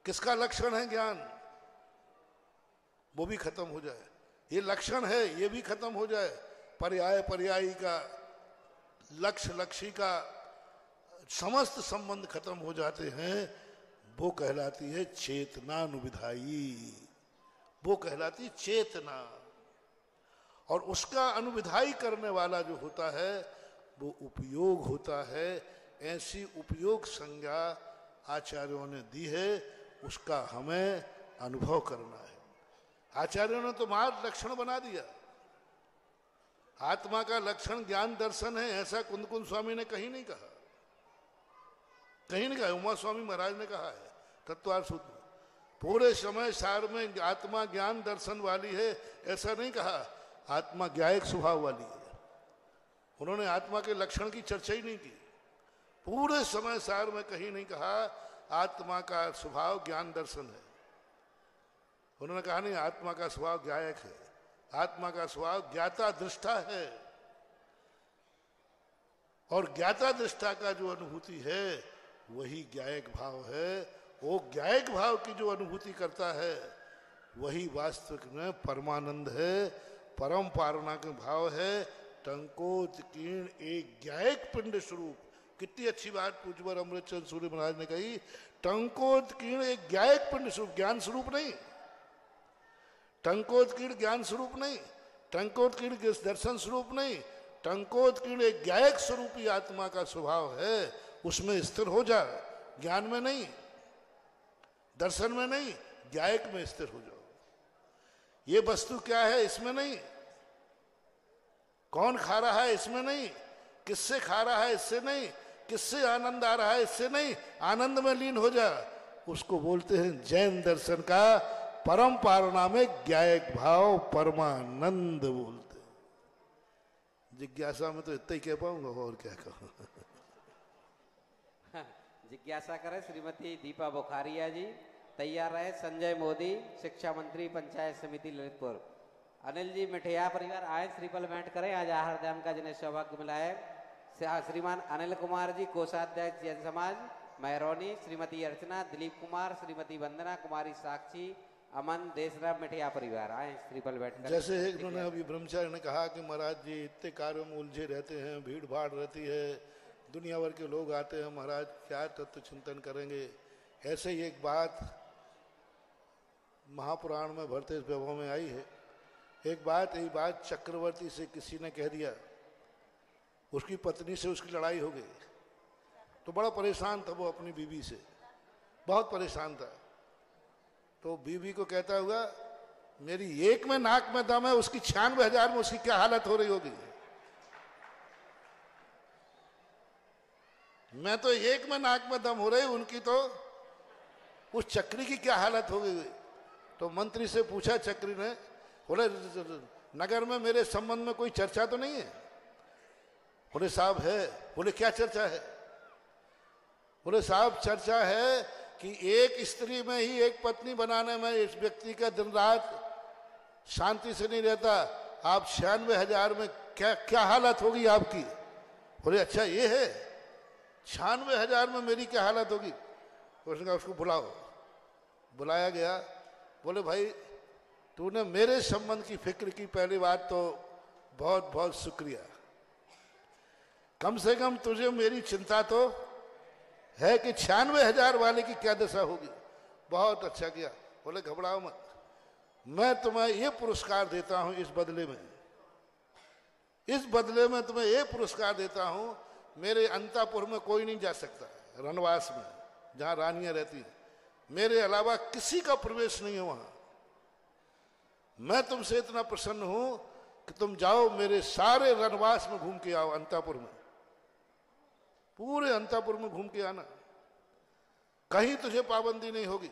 किसका लक्षण है ज्ञान, वो भी खत्म हो जाए, ये लक्षण है ये भी खत्म हो जाए, पर्याय पर्यायी का, लक्ष्य लक्ष्य का समस्त संबंध खत्म हो जाते हैं, वो कहलाती है चेतनानुविधायी, वो कहलाती चेतना। और उसका अनुविधायी करने वाला जो होता है वो उपयोग होता है। ऐसी उपयोग संज्ञा आचार्यों ने दी है, उसका हमें अनुभव करना है। आचार्यों ने तो मार्ग लक्षण बना दिया, आत्मा का लक्षण ज्ञान दर्शन है, ऐसा कुंद स्वामी ने कहीं नहीं कहा, कहीं नहीं कहा। उमा स्वामी महाराज ने कहा है तत्वार्थ सूत्र में, पूरे समय सार में आत्मा ज्ञान दर्शन वाली है, ऐसा नहीं कहा आत्मा ज्ञायक स्वभाव वाली है। उन्होंने आत्मा के लक्षण की चर्चा ही नहीं की, पूरे समय सार में कहीं नहीं कहा आत्मा का स्वभाव ज्ञान दर्शन है। उन्होंने कहा नहीं, आत्मा का स्वभाव ज्ञायक है, आत्मा का स्वभाव ज्ञाता दृष्टा है। और ज्ञाता दृष्टा का जो अनुभूति है वही ज्ञायक भाव है। वो ज्ञायक भाव की जो अनुभूति करता है वही वास्तविक में परमानंद है, परम पारणा का भाव है। टंकोत्कीर्ण एक ज्ञायक पिंड स्वरूप, कितनी अच्छी बात पूज्यवर अमृतचंद सूर्य महाराज ने कही। टंकोत्कीर्ण एक ज्ञायक पिंड स्वरूप, ज्ञान स्वरूप नहीं, टंकोत्कीर्ण ज्ञान स्वरूप नहीं, टंकोत्कीर्ण दर्शन स्वरूप नहीं, टंकोत्कीर्ण एक ज्ञायक स्वरूपी आत्मा का स्वभाव है, उसमें स्थिर हो जा, ज्ञान में नहीं, दर्शन में नहीं, ज्ञायक में स्थिर हो जाओ। ये वस्तु क्या है इसमें नहीं, कौन खा रहा है इसमें नहीं, किससे खा रहा है इससे नहीं, किससे आनंद आ रहा है इससे नहीं, आनंद में लीन हो जा। उसको बोलते हैं जैन दर्शन का परम पारणा में ज्ञायक भाव, परमानंद बोलते हैं। जिज्ञासा में तो इतना ही कह पाऊंगा, और क्या कहूं। जिज्ञासा करें श्रीमती दीपा बुखारिया जी। तैयार रहे संजय मोदी, शिक्षा मंत्री, पंचायत समिति ललितपुर। अनिल जी मिठिया परिवार आए, श्रीफल भेंट करें, आज आहार दान का जिन्हें सौभाग्य मिला है। श्रीमान अनिल कुमार जी, कोषाध्यक्ष जैन समाज महरौनी, श्रीमती अर्चना, दिलीप कुमार, श्रीमती वंदना कुमारी, साक्षी, अमन, देशराम मिठिया परिवार आए, श्रीफल भेंट करें। जैसे एक उन्होंने अभी ब्रह्मचारी ने कहा कि महाराज जी इतने कार्यों में उलझे रहते हैं, भीड़ भाड़ रहती है, दुनिया भर के लोग आते हैं, महाराज क्या तत्व चिंतन करेंगे। ऐसे ही एक बात महापुराण में भरतेश वैभव में आई है एक बात चक्रवर्ती से किसी ने कह दिया, उसकी पत्नी से उसकी लड़ाई हो गई, तो बड़ा परेशान था वो अपनी बीवी से, बहुत परेशान था। तो बीवी को कहता हुआ, मेरी एक में नाक में दम है, उसकी 96,000 में उसकी क्या हालत हो रही होगी। मैं तो एक में नाक में दम हो रही, उनकी तो उस चक्री की क्या हालत हो गई। तो मंत्री से पूछा चक्री ने, बोले नगर में मेरे संबंध में कोई चर्चा तो नहीं है। बोले साहब है। बोले क्या चर्चा है। बोले साहब चर्चा है कि एक स्त्री में ही एक पत्नी बनाने में इस व्यक्ति का दिन रात शांति से नहीं रहता, आप 96,000 में क्या क्या हालत होगी आपकी। बोले अच्छा ये है, 96,000 में मेरी क्या हालत होगी। उसने कहा उसको बुलाओ। बुलाया गया। बोले भाई तूने मेरे संबंध की फिक्र की, पहली बात तो बहुत बहुत शुक्रिया, कम से कम तुझे मेरी चिंता तो है कि 96,000 वाले की क्या दशा होगी। बहुत अच्छा किया। बोले घबराओ मत, मैं तुम्हें ये पुरस्कार देता हूं, इस बदले में तुम्हें ये पुरस्कार देता हूं, मेरे अंतापुर में कोई नहीं जा सकता, रणवास में जहां रानियां रहती हैं, मेरे अलावा किसी का प्रवेश नहीं है वहां। मैं तुमसे इतना प्रसन्न हूं कि तुम जाओ मेरे सारे रणवास में घूम के आओ, अंतापुर में, पूरे अंतापुर में घूम के आना, कहीं तुझे पाबंदी नहीं होगी,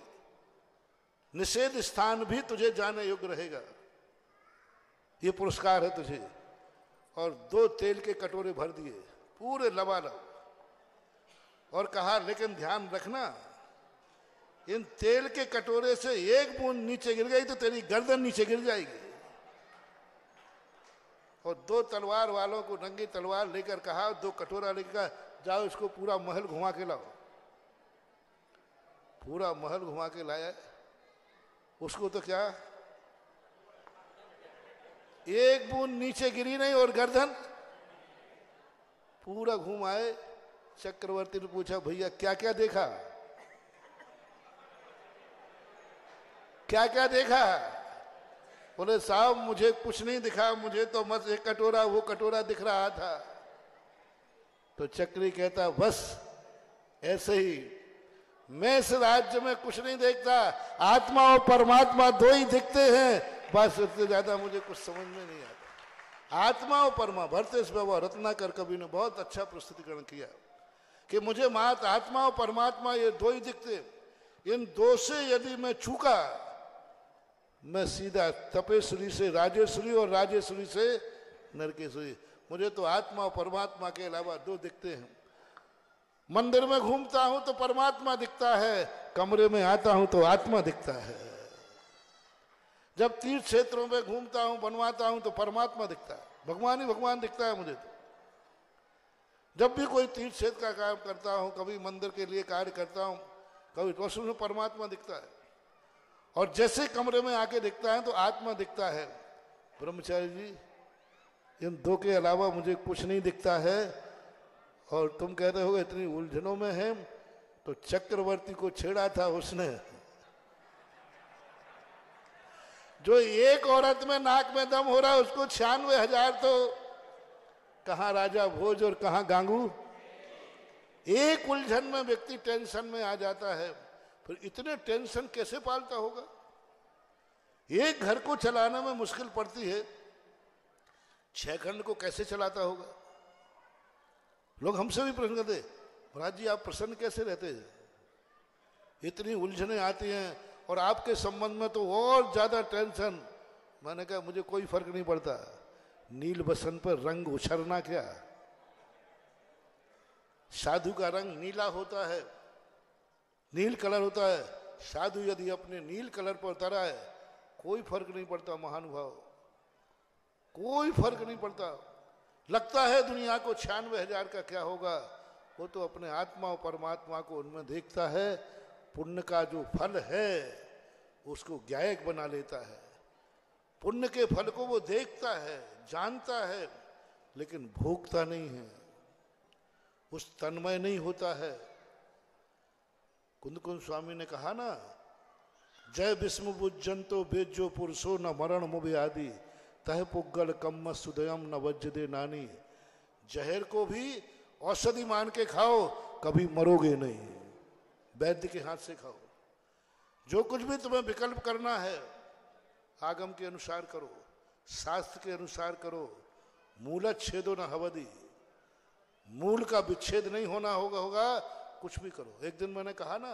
निषेध स्थान भी तुझे जाने योग्य रहेगा। ये पुरस्कार है तुझे। और 2 तेल के कटोरे भर दिए पूरे लबालब, और कहा लेकिन ध्यान रखना, इन तेल के कटोरे से एक बूंद नीचे गिर गई तो तेरी गर्दन नीचे गिर जाएगी। और 2 तलवार वालों को नंगी तलवार लेकर कहा, 2 कटोरा लेकर कहा, जाओ इसको पूरा महल घुमा के लाओ। पूरा महल घुमा के लाया। उसको तो क्या एक बूंद नीचे गिरी नहीं, और गर्दन पूरा घूम आए। चक्रवर्ती ने पूछा भैया क्या क्या देखा, क्या क्या देखा। बोले साहब मुझे कुछ नहीं दिखा, मुझे तो बस एक कटोरा वो कटोरा दिख रहा था। तो चक्री कहता बस ऐसे ही, मैं इस राज्य में कुछ नहीं देखता, आत्मा और परमात्मा 2 ही दिखते हैं, बस इससे ज्यादा मुझे कुछ समझ में नहीं आता। आत्मा और परमा, भरतेश बाबा रत्नाकर कवि ने बहुत अच्छा प्रस्तुतिकरण किया कि मुझे मात आत्मा और परमात्मा ये 2 ही दिखते, इन 2 से यदि मैं चूका, मैं सीधा तपेश्वरी से राजेश्वरी और राजेश्वरी से नरकेश्वरी, मुझे तो आत्मा और परमात्मा के अलावा 2 दिखते हैं। मंदिर में घूमता हूं तो परमात्मा दिखता है, कमरे में आता हूं तो आत्मा दिखता है। जब तीर्थ क्षेत्रों में घूमता हूं बनवाता हूं तो परमात्मा दिखता है, भगवान ही भगवान दिखता है मुझे तो। जब भी कोई तीर्थ क्षेत्र का काम करता हूं, कभी मंदिर के लिए कार्य करता हूं, कभी तो उसमें परमात्मा दिखता है। और जैसे कमरे में आके दिखता है तो आत्मा दिखता है। ब्रह्मचारी जी इन 2 के अलावा मुझे कुछ नहीं दिखता है। और तुम कहते हो इतनी उलझनों में है, तो चक्रवर्ती को छेड़ा था उसने, जो एक औरत में नाक में दम हो रहा है उसको 96,000, तो कहां राजा भोज और कहां गांगू। एक उलझन में व्यक्ति टेंशन में आ जाता है, फिर इतने टेंशन कैसे पालता होगा। एक घर को चलाने में मुश्किल पड़ती है, 6 खंड को कैसे चलाता होगा। लोग हमसे भी प्रश्न करते, महाराज जी आप प्रसन्न कैसे रहते हैं, इतनी उलझनें आती हैं और आपके संबंध में तो और ज्यादा टेंशन। मैंने कहा मुझे कोई फर्क नहीं पड़ता, नील बसंत पर रंग उछरना क्या। साधु का रंग नीला होता है, नील कलर होता है। साधु यदि अपने नील कलर पर उतरा है, कोई फर्क नहीं पड़ता महानुभाव, कोई फर्क नहीं पड़ता। लगता है दुनिया को 96,000 का क्या होगा, वो तो अपने आत्मा और परमात्मा को उनमें देखता है। पुण्य का जो फल है उसको ज्ञायक बना लेता है, पुण्य के फल को वो देखता है, जानता है, लेकिन भोगता नहीं है, उस तन्मय नहीं होता है। कुंद कुंद स्वामी ने कहा ना, जय विष्णु बुज्जंतो बेजो पुरुषो न मरण मुभि आदि, तह पुग्गल कम्म सुदयम न वज्जदे नानी, जहर को भी औषधि मान के खाओ, कभी मरोगे नहीं। वैद्य के हाथ से खाओ। जो कुछ भी तुम्हें विकल्प करना है आगम के अनुसार करो, शास्त्र के अनुसार करो। मूलच्छेदो न हवदि, मूल का विच्छेद नहीं होना होगा कुछ भी करो। एक दिन मैंने कहा ना,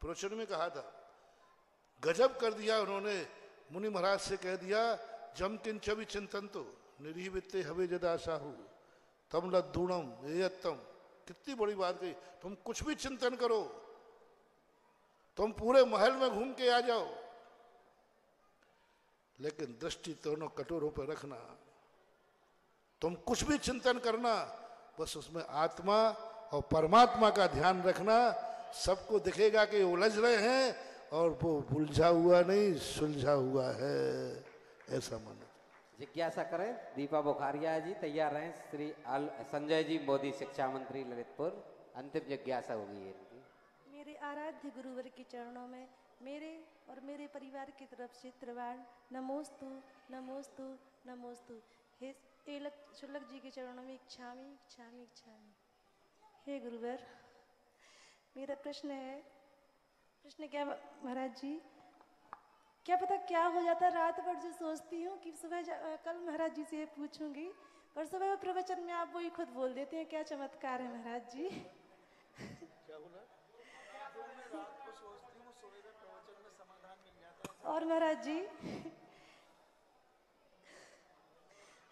प्रवचन में कहा था, गजब कर दिया उन्होंने। मुनि महाराज से कह दिया, जम किंच भी चिंतन तो निरीह वित्ते हवे जदा साहू तम लद्दूणम एयत्तम। कितनी बड़ी बात कही। तुम कुछ भी चिंतन करो, तुम पूरे महल में घूम के आ जाओ, लेकिन दृष्टि दोनों कटोरों पर रखना। तुम कुछ भी चिंतन करना, बस उसमें आत्मा और परमात्मा का ध्यान रखना। सबको दिखेगा कि उलझ रहे हैं और वो उलझा हुआ नहीं, सुलझा हुआ है, ऐसा मानो। जिज्ञासा करें। दीपा बुखारिया जी तैयार रहें। श्री संजय जी मोदी शिक्षा मंत्री ललितपुर, अंतिम जिज्ञासा होगी इनकी। मेरे आराध्य गुरुवर के चरणों में मेरे और मेरे परिवार की तरफ से त्रिवाण नमोस्तु नमोस्तु नमोस्तु। हे शुल्लक जी के चरणों में इच्छामी इच्छामी इच्छामी। हे गुरुवर, मेरा प्रश्न है, प्रश्न क्या महाराज जी, क्या पता क्या हो जाता है, रात भर जो सोचती हूँ कि सुबह कल महाराज जी से पूछूंगी, पर सुबह प्रवचन में आप वही खुद बोल देते हैं। क्या चमत्कार है महाराज जी। क्या बोला? और महाराज जी,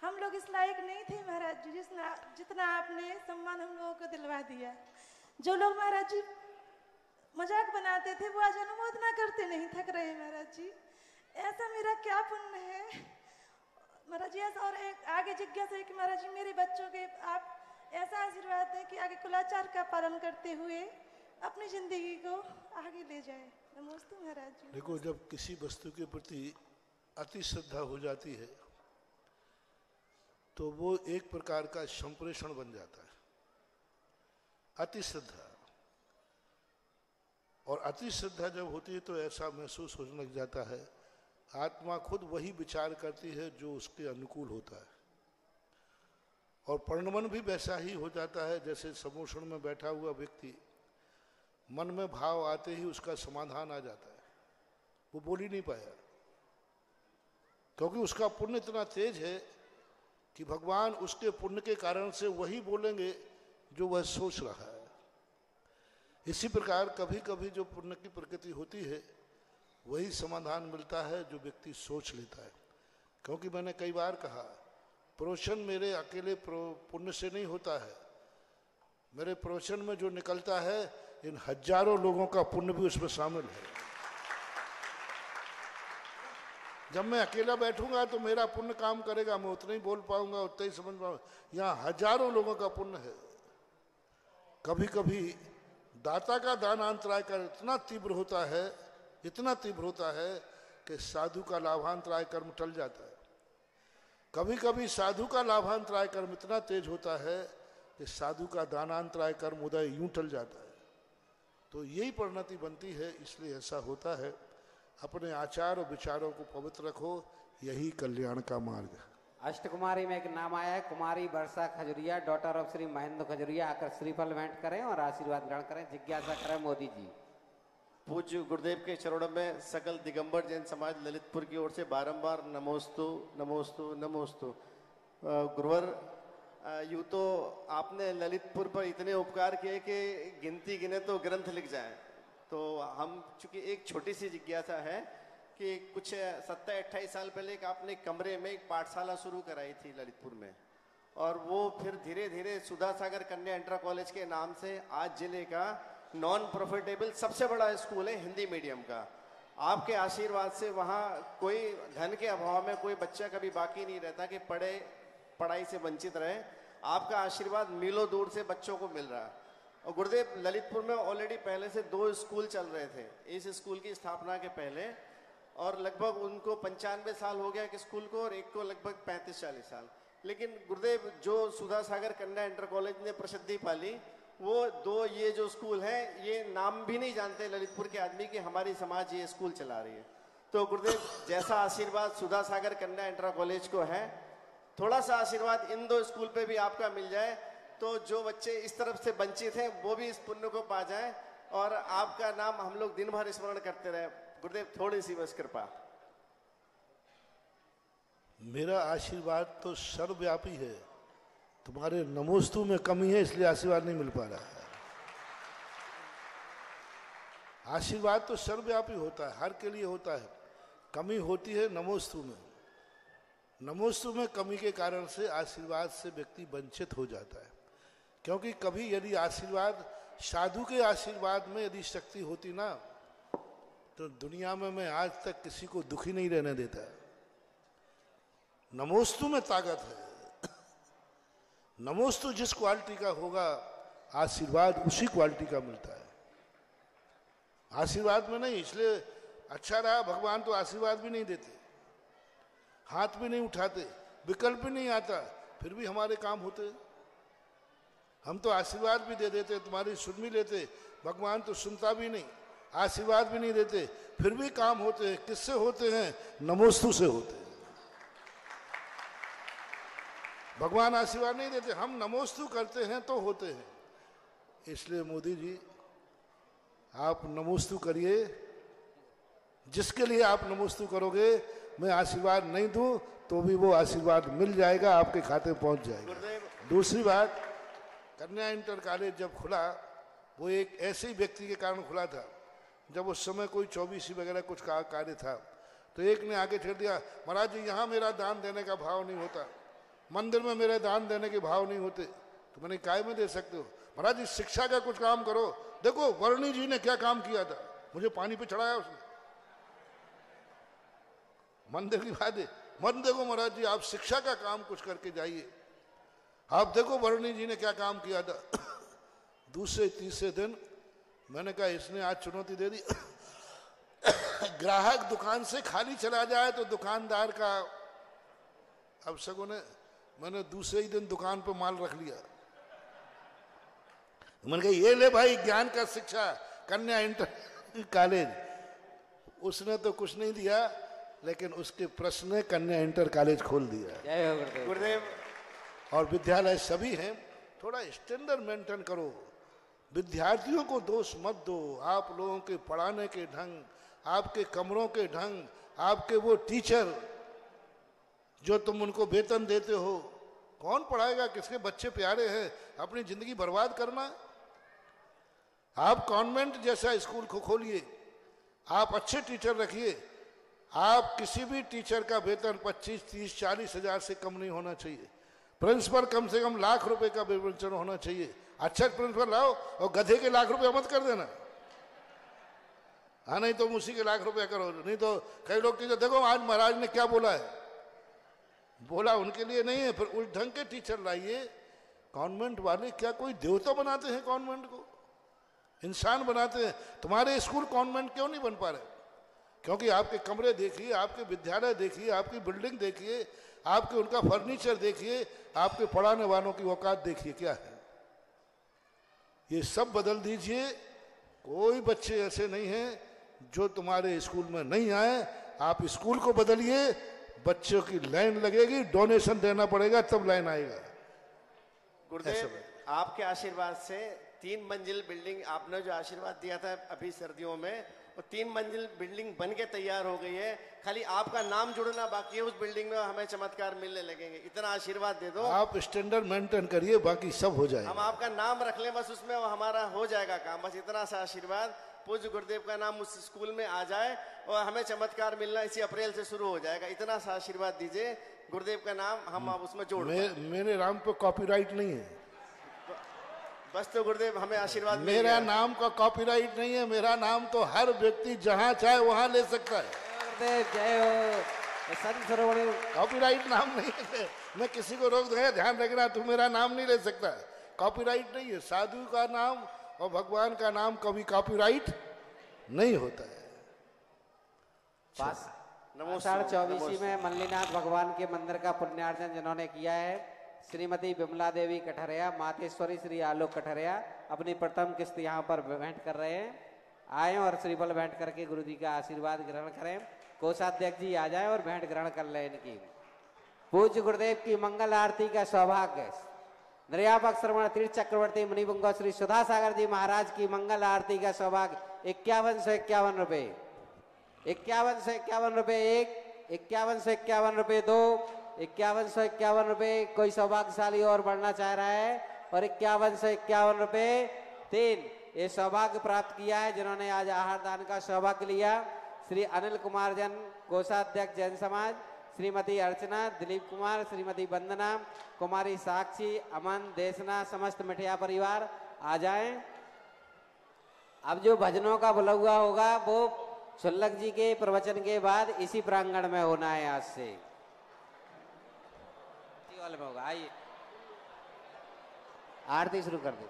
हम लोग इस लायक नहीं थे महाराज जी जितना आपने सम्मान हम लोगों को दिलवा दिया। जो लोग महाराज जी मजाक बनाते थे वो आज अनुमोदना करते नहीं थक रहे महाराज जी। ऐसा मेरा क्या पुण्य है महाराज जी। ऐसा और एक आगे जिज्ञासा है कि महाराज जी मेरे बच्चों के आप ऐसा आशीर्वाद दें कि आगे कुलाचार का पालन करते हुए अपनी जिंदगी को आगे ले जाए। नमस्ते महाराज जी। देखो, जब किसी वस्तु के प्रति अति श्रद्धा हो जाती है तो वो एक प्रकार का संप्रेषण बन जाता है। अति श्रद्धा, और अति श्रद्धा जब होती है तो ऐसा महसूस होने लग जाता है, आत्मा खुद वही विचार करती है जो उसके अनुकूल होता है, और परिणमन भी वैसा ही हो जाता है जैसे समोषण में बैठा हुआ व्यक्ति मन में भाव आते ही उसका समाधान आ जाता है। वो बोल ही नहीं पाया, क्योंकि उसका पुण्य इतना तेज है कि भगवान उसके पुण्य के कारण से वही बोलेंगे जो वह सोच रहा है। इसी प्रकार कभी कभी जो पुण्य की प्रकृति होती है वही समाधान मिलता है जो व्यक्ति सोच लेता है। क्योंकि मैंने कई बार कहा, प्रवचन मेरे अकेले पुण्य से नहीं होता है, मेरे प्रवचन में जो निकलता है इन हजारों लोगों का पुण्य भी उसमें शामिल है। जब मैं अकेला बैठूंगा तो मेरा पुण्य काम करेगा, मैं उतना ही बोल पाऊंगा, उतना ही समझ पाऊंगा। यहाँ हजारों लोगों का पुण्य है। कभी कभी दाता का दानांतराय कर इतना तीव्र होता है, इतना तीव्र होता है कि साधु का लाभांतराय कर्म टल जाता है। कभी कभी साधु का लाभांतराय कर्म इतना तेज होता है कि साधु का दानांतराय कर्म उदय यूं टल जाता है। तो यही परिणति बनती है, इसलिए ऐसा होता है। अपने आचार और विचारों को पवित्र रखो, यही कल्याण का मार्ग है। अष्टकुमारी में एक नाम आया है, कुमारी वर्षा खजुरिया, डॉटर ऑफ श्री महेंद्र खजुरिया, आकर श्रीफल भेंट करें और आशीर्वाद ग्रहण करें। जिज्ञासा करें मोदी जी। पूज्य गुरुदेव के चरणों में सकल दिगंबर जैन समाज ललितपुर की ओर से बारंबार नमोस्तु नमोस्तु नमोस्तु। गुरुवर, यूं तो आपने ललितपुर पर इतने उपकार किए कि गिनती गिने तो ग्रंथ लिख जाए। तो हम चूंकि एक छोटी सी जिज्ञासा है कि कुछ 27-28 साल पहले एक आपने कमरे में एक पाठशाला शुरू कराई थी ललितपुर में, और वो फिर धीरे धीरे सुधा सागर कन्या इंटर कॉलेज के नाम से आज जिले का नॉन प्रॉफिटेबल सबसे बड़ा स्कूल है हिंदी मीडियम का। आपके आशीर्वाद से वहाँ कोई धन के अभाव में कोई बच्चा कभी बाकी नहीं रहता कि पढ़ाई से वंचित रहे। आपका आशीर्वाद मीलों दूर से बच्चों को मिल रहा है। और गुरुदेव, ललितपुर में ऑलरेडी पहले से 2 स्कूल चल रहे थे इस स्कूल की स्थापना के पहले, और लगभग उनको 95 साल हो गया एक स्कूल को, और एक को लगभग 35-40 साल। लेकिन गुरुदेव, जो सुधा सागर कन्या इंटर कॉलेज ने प्रसिद्धि पाली, वो 2 ये जो स्कूल हैं ये नाम भी नहीं जानते ललितपुर के आदमी कि हमारी समाज ये स्कूल चला रही है। तो गुरुदेव जैसा आशीर्वाद सुधा सागर कन्या इंटर कॉलेज को है, थोड़ा सा आशीर्वाद इन 2 स्कूल पे भी आपका मिल जाए तो जो बच्चे इस तरफ से वंचित हैं वो भी इस पुण्य को पा जाएं और आपका नाम हम लोग दिन भर स्मरण करते रहे। गुरुदेव थोड़ी सी बस कृपा। मेरा आशीर्वाद तो सर्वव्यापी है, तुम्हारे नमोस्तु में कमी है इसलिए आशीर्वाद नहीं मिल पा रहा है। आशीर्वाद तो सर्वव्यापी होता है, हर के लिए होता है, कमी होती है नमोस्तु में। नमोस्तु में कमी के कारण से आशीर्वाद से व्यक्ति वंचित हो जाता है, क्योंकि कभी यदि आशीर्वाद साधु के आशीर्वाद में यदि शक्ति होती ना तो दुनिया में मैं आज तक किसी को दुखी नहीं रहने देता। नमोस्तु में ताकत है। नमोस्तु जिस क्वालिटी का होगा आशीर्वाद उसी क्वालिटी का मिलता है। आशीर्वाद में नहीं, इसलिए अच्छा रहा भगवान तो आशीर्वाद भी नहीं देते, हाथ भी नहीं उठाते, विकल्प भी नहीं आता, फिर भी हमारे काम होते। हम तो आशीर्वाद भी दे देते, तुम्हारी सुन भी लेते, भगवान तो सुनता भी नहीं, आशीर्वाद भी नहीं देते, फिर भी काम होते हैं। किससे होते हैं? नमोस्तु से होते हैं। भगवान आशीर्वाद नहीं देते, हम नमोस्तु करते हैं तो होते हैं। इसलिए मोदी जी आप नमोस्तु करिए, जिसके लिए आप नमोस्तु करोगे मैं आशीर्वाद नहीं दूं तो भी वो आशीर्वाद मिल जाएगा, आपके खाते पहुंच जाएगा। दूसरी बात, कन्या इंटर कॉलेज जब खुला वो एक ऐसे ही व्यक्ति के कारण खुला था, जब उस समय कोई 24 वगैरह कुछ का कार्य था, तो एक ने आगे छेड़ दिया, महाराज जी यहाँ मेरा दान देने का भाव नहीं होता, मंदिर में मेरे दान देने के भाव नहीं होते। तो मैंने काय में दे सकते हो? महाराज जी शिक्षा का कुछ काम करो। देखो वर्णी जी ने क्या काम किया था, मुझे पानी पे चढ़ाया उसने, मंदिर की बात है। मन देखो महाराज जी आप शिक्षा का काम कुछ करके जाइए, आप देखो वर्णी जी ने क्या काम किया था। दूसरे तीसरे दिन मैंने कहा इसने आज चुनौती दे दी, ग्राहक दुकान से खाली चला जाए तो दुकानदार का अब सगुन है। मैंने दूसरे ही दिन दुकान पे माल रख लिया। मैंने कहा ये ले भाई ज्ञान का शिक्षा कन्या इंटर कॉलेज। उसने तो कुछ नहीं दिया, लेकिन उसके प्रश्न ने कन्या इंटर कॉलेज खोल दिया। गुरुदेव और विद्यालय सभी हैं, थोड़ा स्टैंडर्ड मेंटेन करो, विद्यार्थियों को दोष मत दो। आप लोगों के पढ़ाने के ढंग, आपके कमरों के ढंग, आपके वो टीचर जो तुम उनको वेतन देते हो, कौन पढ़ाएगा? किसके बच्चे प्यारे हैं? अपनी जिंदगी बर्बाद करना। आप कॉन्वेंट जैसा स्कूल को खोलिए, आप अच्छे टीचर रखिए। आप किसी भी टीचर का वेतन 25, 30, 40 हजार से कम नहीं होना चाहिए। प्रिंसिपल कम से कम लाख रुपए का वेतन होना चाहिए। अच्छा प्रिंसिपल लाओ और गधे के लाख रुपए मत कर देना। हाँ नहीं तो उसी के लाख रुपया करो। नहीं तो कई लोग टीचर देखो आज महाराज ने क्या बोला है, बोला उनके लिए नहीं है। फिर उस ढंग के टीचर लाइए। कॉन्वेंट वाले क्या कोई देवता बनाते हैं? कॉन्वेंट को इंसान बनाते हैं। तुम्हारे स्कूल कॉन्वेंट क्यों नहीं बन पा रहे? क्योंकि आपके कमरे देखिए, आपके विद्यालय देखिए, आपकी बिल्डिंग देखिए, आपके उनका फर्नीचर देखिए, आपके पढ़ाने वालों की औकात देखिए क्या है। ये सब बदल दीजिए। कोई बच्चे ऐसे नहीं हैं जो तुम्हारे स्कूल में नहीं आए। आप स्कूल को बदलिए, बच्चों की लाइन लगेगी, डोनेशन देना पड़ेगा तब लाइन आएगा। गुरुदेव आपके आशीर्वाद से 3 मंजिल बिल्डिंग आपने जो आशीर्वाद दिया था अभी सर्दियों में, वो 3 मंजिल बिल्डिंग बन के तैयार हो गई है। खाली आपका नाम जुड़ना बाकी है उस बिल्डिंग में, हमें चमत्कार मिलने लगेंगे। इतना आशीर्वाद दे दो। आप स्टैंडर्ड मेंटेन करिए, बाकी सब हो जाएगा। हम आपका नाम रख लें बस, उसमें हमारा हो जाएगा काम। बस इतना सा आशीर्वाद, पूज्य गुरुदेव का नाम उस स्कूल में आ जाए और हमें चमत्कार मिलना इसी अप्रैल से शुरू हो जाएगा। इतना सा आशीर्वाद दीजिए, गुरुदेव का नाम हम उसमें जोड़ मेरे नाम पे कॉपीराइट नहीं है। बस तो गुरुदेव हमें आशीर्वाद। मेरा नाम का कॉपीराइट नहीं है। मेरा नाम तो हर व्यक्ति जहां चाहे वहां ले सकता है। गुरुदेव जय हो। संत सरोवर कॉपीराइट नाम नहीं है। मैं किसी को रोक दूंगा, ध्यान रखना तू मेरा नाम नहीं ले सकता। कॉपीराइट नहीं है। साधु का नाम और भगवान का नाम कभी कॉपीराइट नहीं होता है। आषाढ़ 24 में मल्लीनाथ भगवान के मंदिर का पुण्यार्जन जिन्होंने किया है, श्रीमती विमला देवी कठरिया, मातेश्वरी श्री आलोक कठरिया अपनी प्रथम किस्त यहाँ पर भेंट कर रहे हैं। आए और श्रीफल भेंट करके गुरु जी का आशीर्वाद ग्रहण करें। कोषाध्यक्ष जी आ जाए और भेंट ग्रहण कर ले इनकी। पूज्य गुरुदेव की मंगल आरती का सौभाग्य निर्यापक श्रवण तीर्थ चक्रवर्ती मुनिपुंगव श्री सुधा सागर जी महाराज की मंगल आरती का सौभाग्य 5151 रुपए, 5151 रुपए एक, 5151 रुपए दो, 5151 रुपए। कोई सौभाग्यशाली और बढ़ना चाह रहा है और 5151 रुपए तीन। ये सौभाग्य प्राप्त किया है जिन्होंने आज आहार दान का सौभाग्य लिया। श्री अनिल कुमार जैन कोषाध्यक्ष जैन समाज, श्रीमती अर्चना, दिलीप कुमार, श्रीमती वंदना, कुमारी साक्षी, अमन, देशना, समस्त मिठिया परिवार आ जाएं। अब जो भजनों का बुलावा होगा वो शुल्लक जी के प्रवचन के बाद इसी प्रांगण में होना है। आज से में होगा। आइए आरती शुरू कर दो।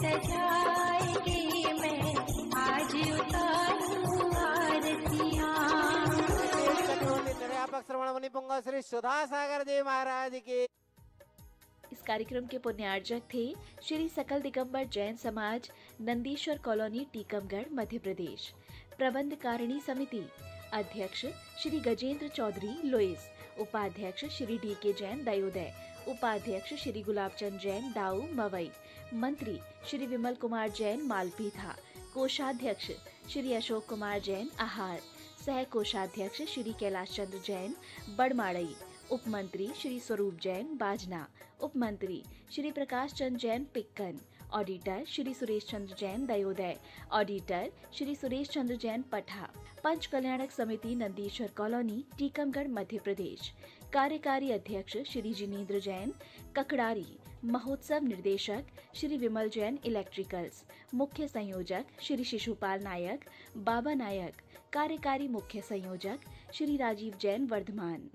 सजाए के मैं आज उतारूं मुनि पुंगव श्री सुधा सागर जी महाराज की। इस कार्यक्रम के पुण्यार्जक थे श्री सकल दिगंबर जैन समाज, नंदीश्वर कॉलोनी, टीकमगढ़, मध्य प्रदेश। प्रबंध कारिणी समिति अध्यक्ष श्री गजेंद्र चौधरी, लोइस। उपाध्यक्ष श्री डी.के. जैन, दयोदय। उपाध्यक्ष श्री गुलाबचंद जैन, दाऊ, मवई। मंत्री श्री विमल कुमार जैन, मालपीथा। कोषाध्यक्ष श्री अशोक कुमार जैन, आहार। सह कोषाध्यक्ष श्री कैलाश चंद्र जैन, बड़माड़ई। उपमंत्री श्री स्वरूप जैन, बाजना। उपमंत्री श्री प्रकाश चंद्र जैन, पिक्कन। ऑडिटर श्री सुरेश चंद्र जैन, दयोदय। ऑडिटर श्री सुरेश चंद्र जैन, पठा। पंच कल्याणक समिति, नंदीश्वर कॉलोनी, टीकमगढ़, मध्य प्रदेश। कार्यकारी अध्यक्ष श्री जिनेंद्र जैन, ककड़ारी। महोत्सव निर्देशक श्री विमल जैन, इलेक्ट्रिकल्स। मुख्य संयोजक श्री शिशुपाल नायक, बाबा नायक। कार्यकारी मुख्य संयोजक श्री राजीव जैन, वर्धमान।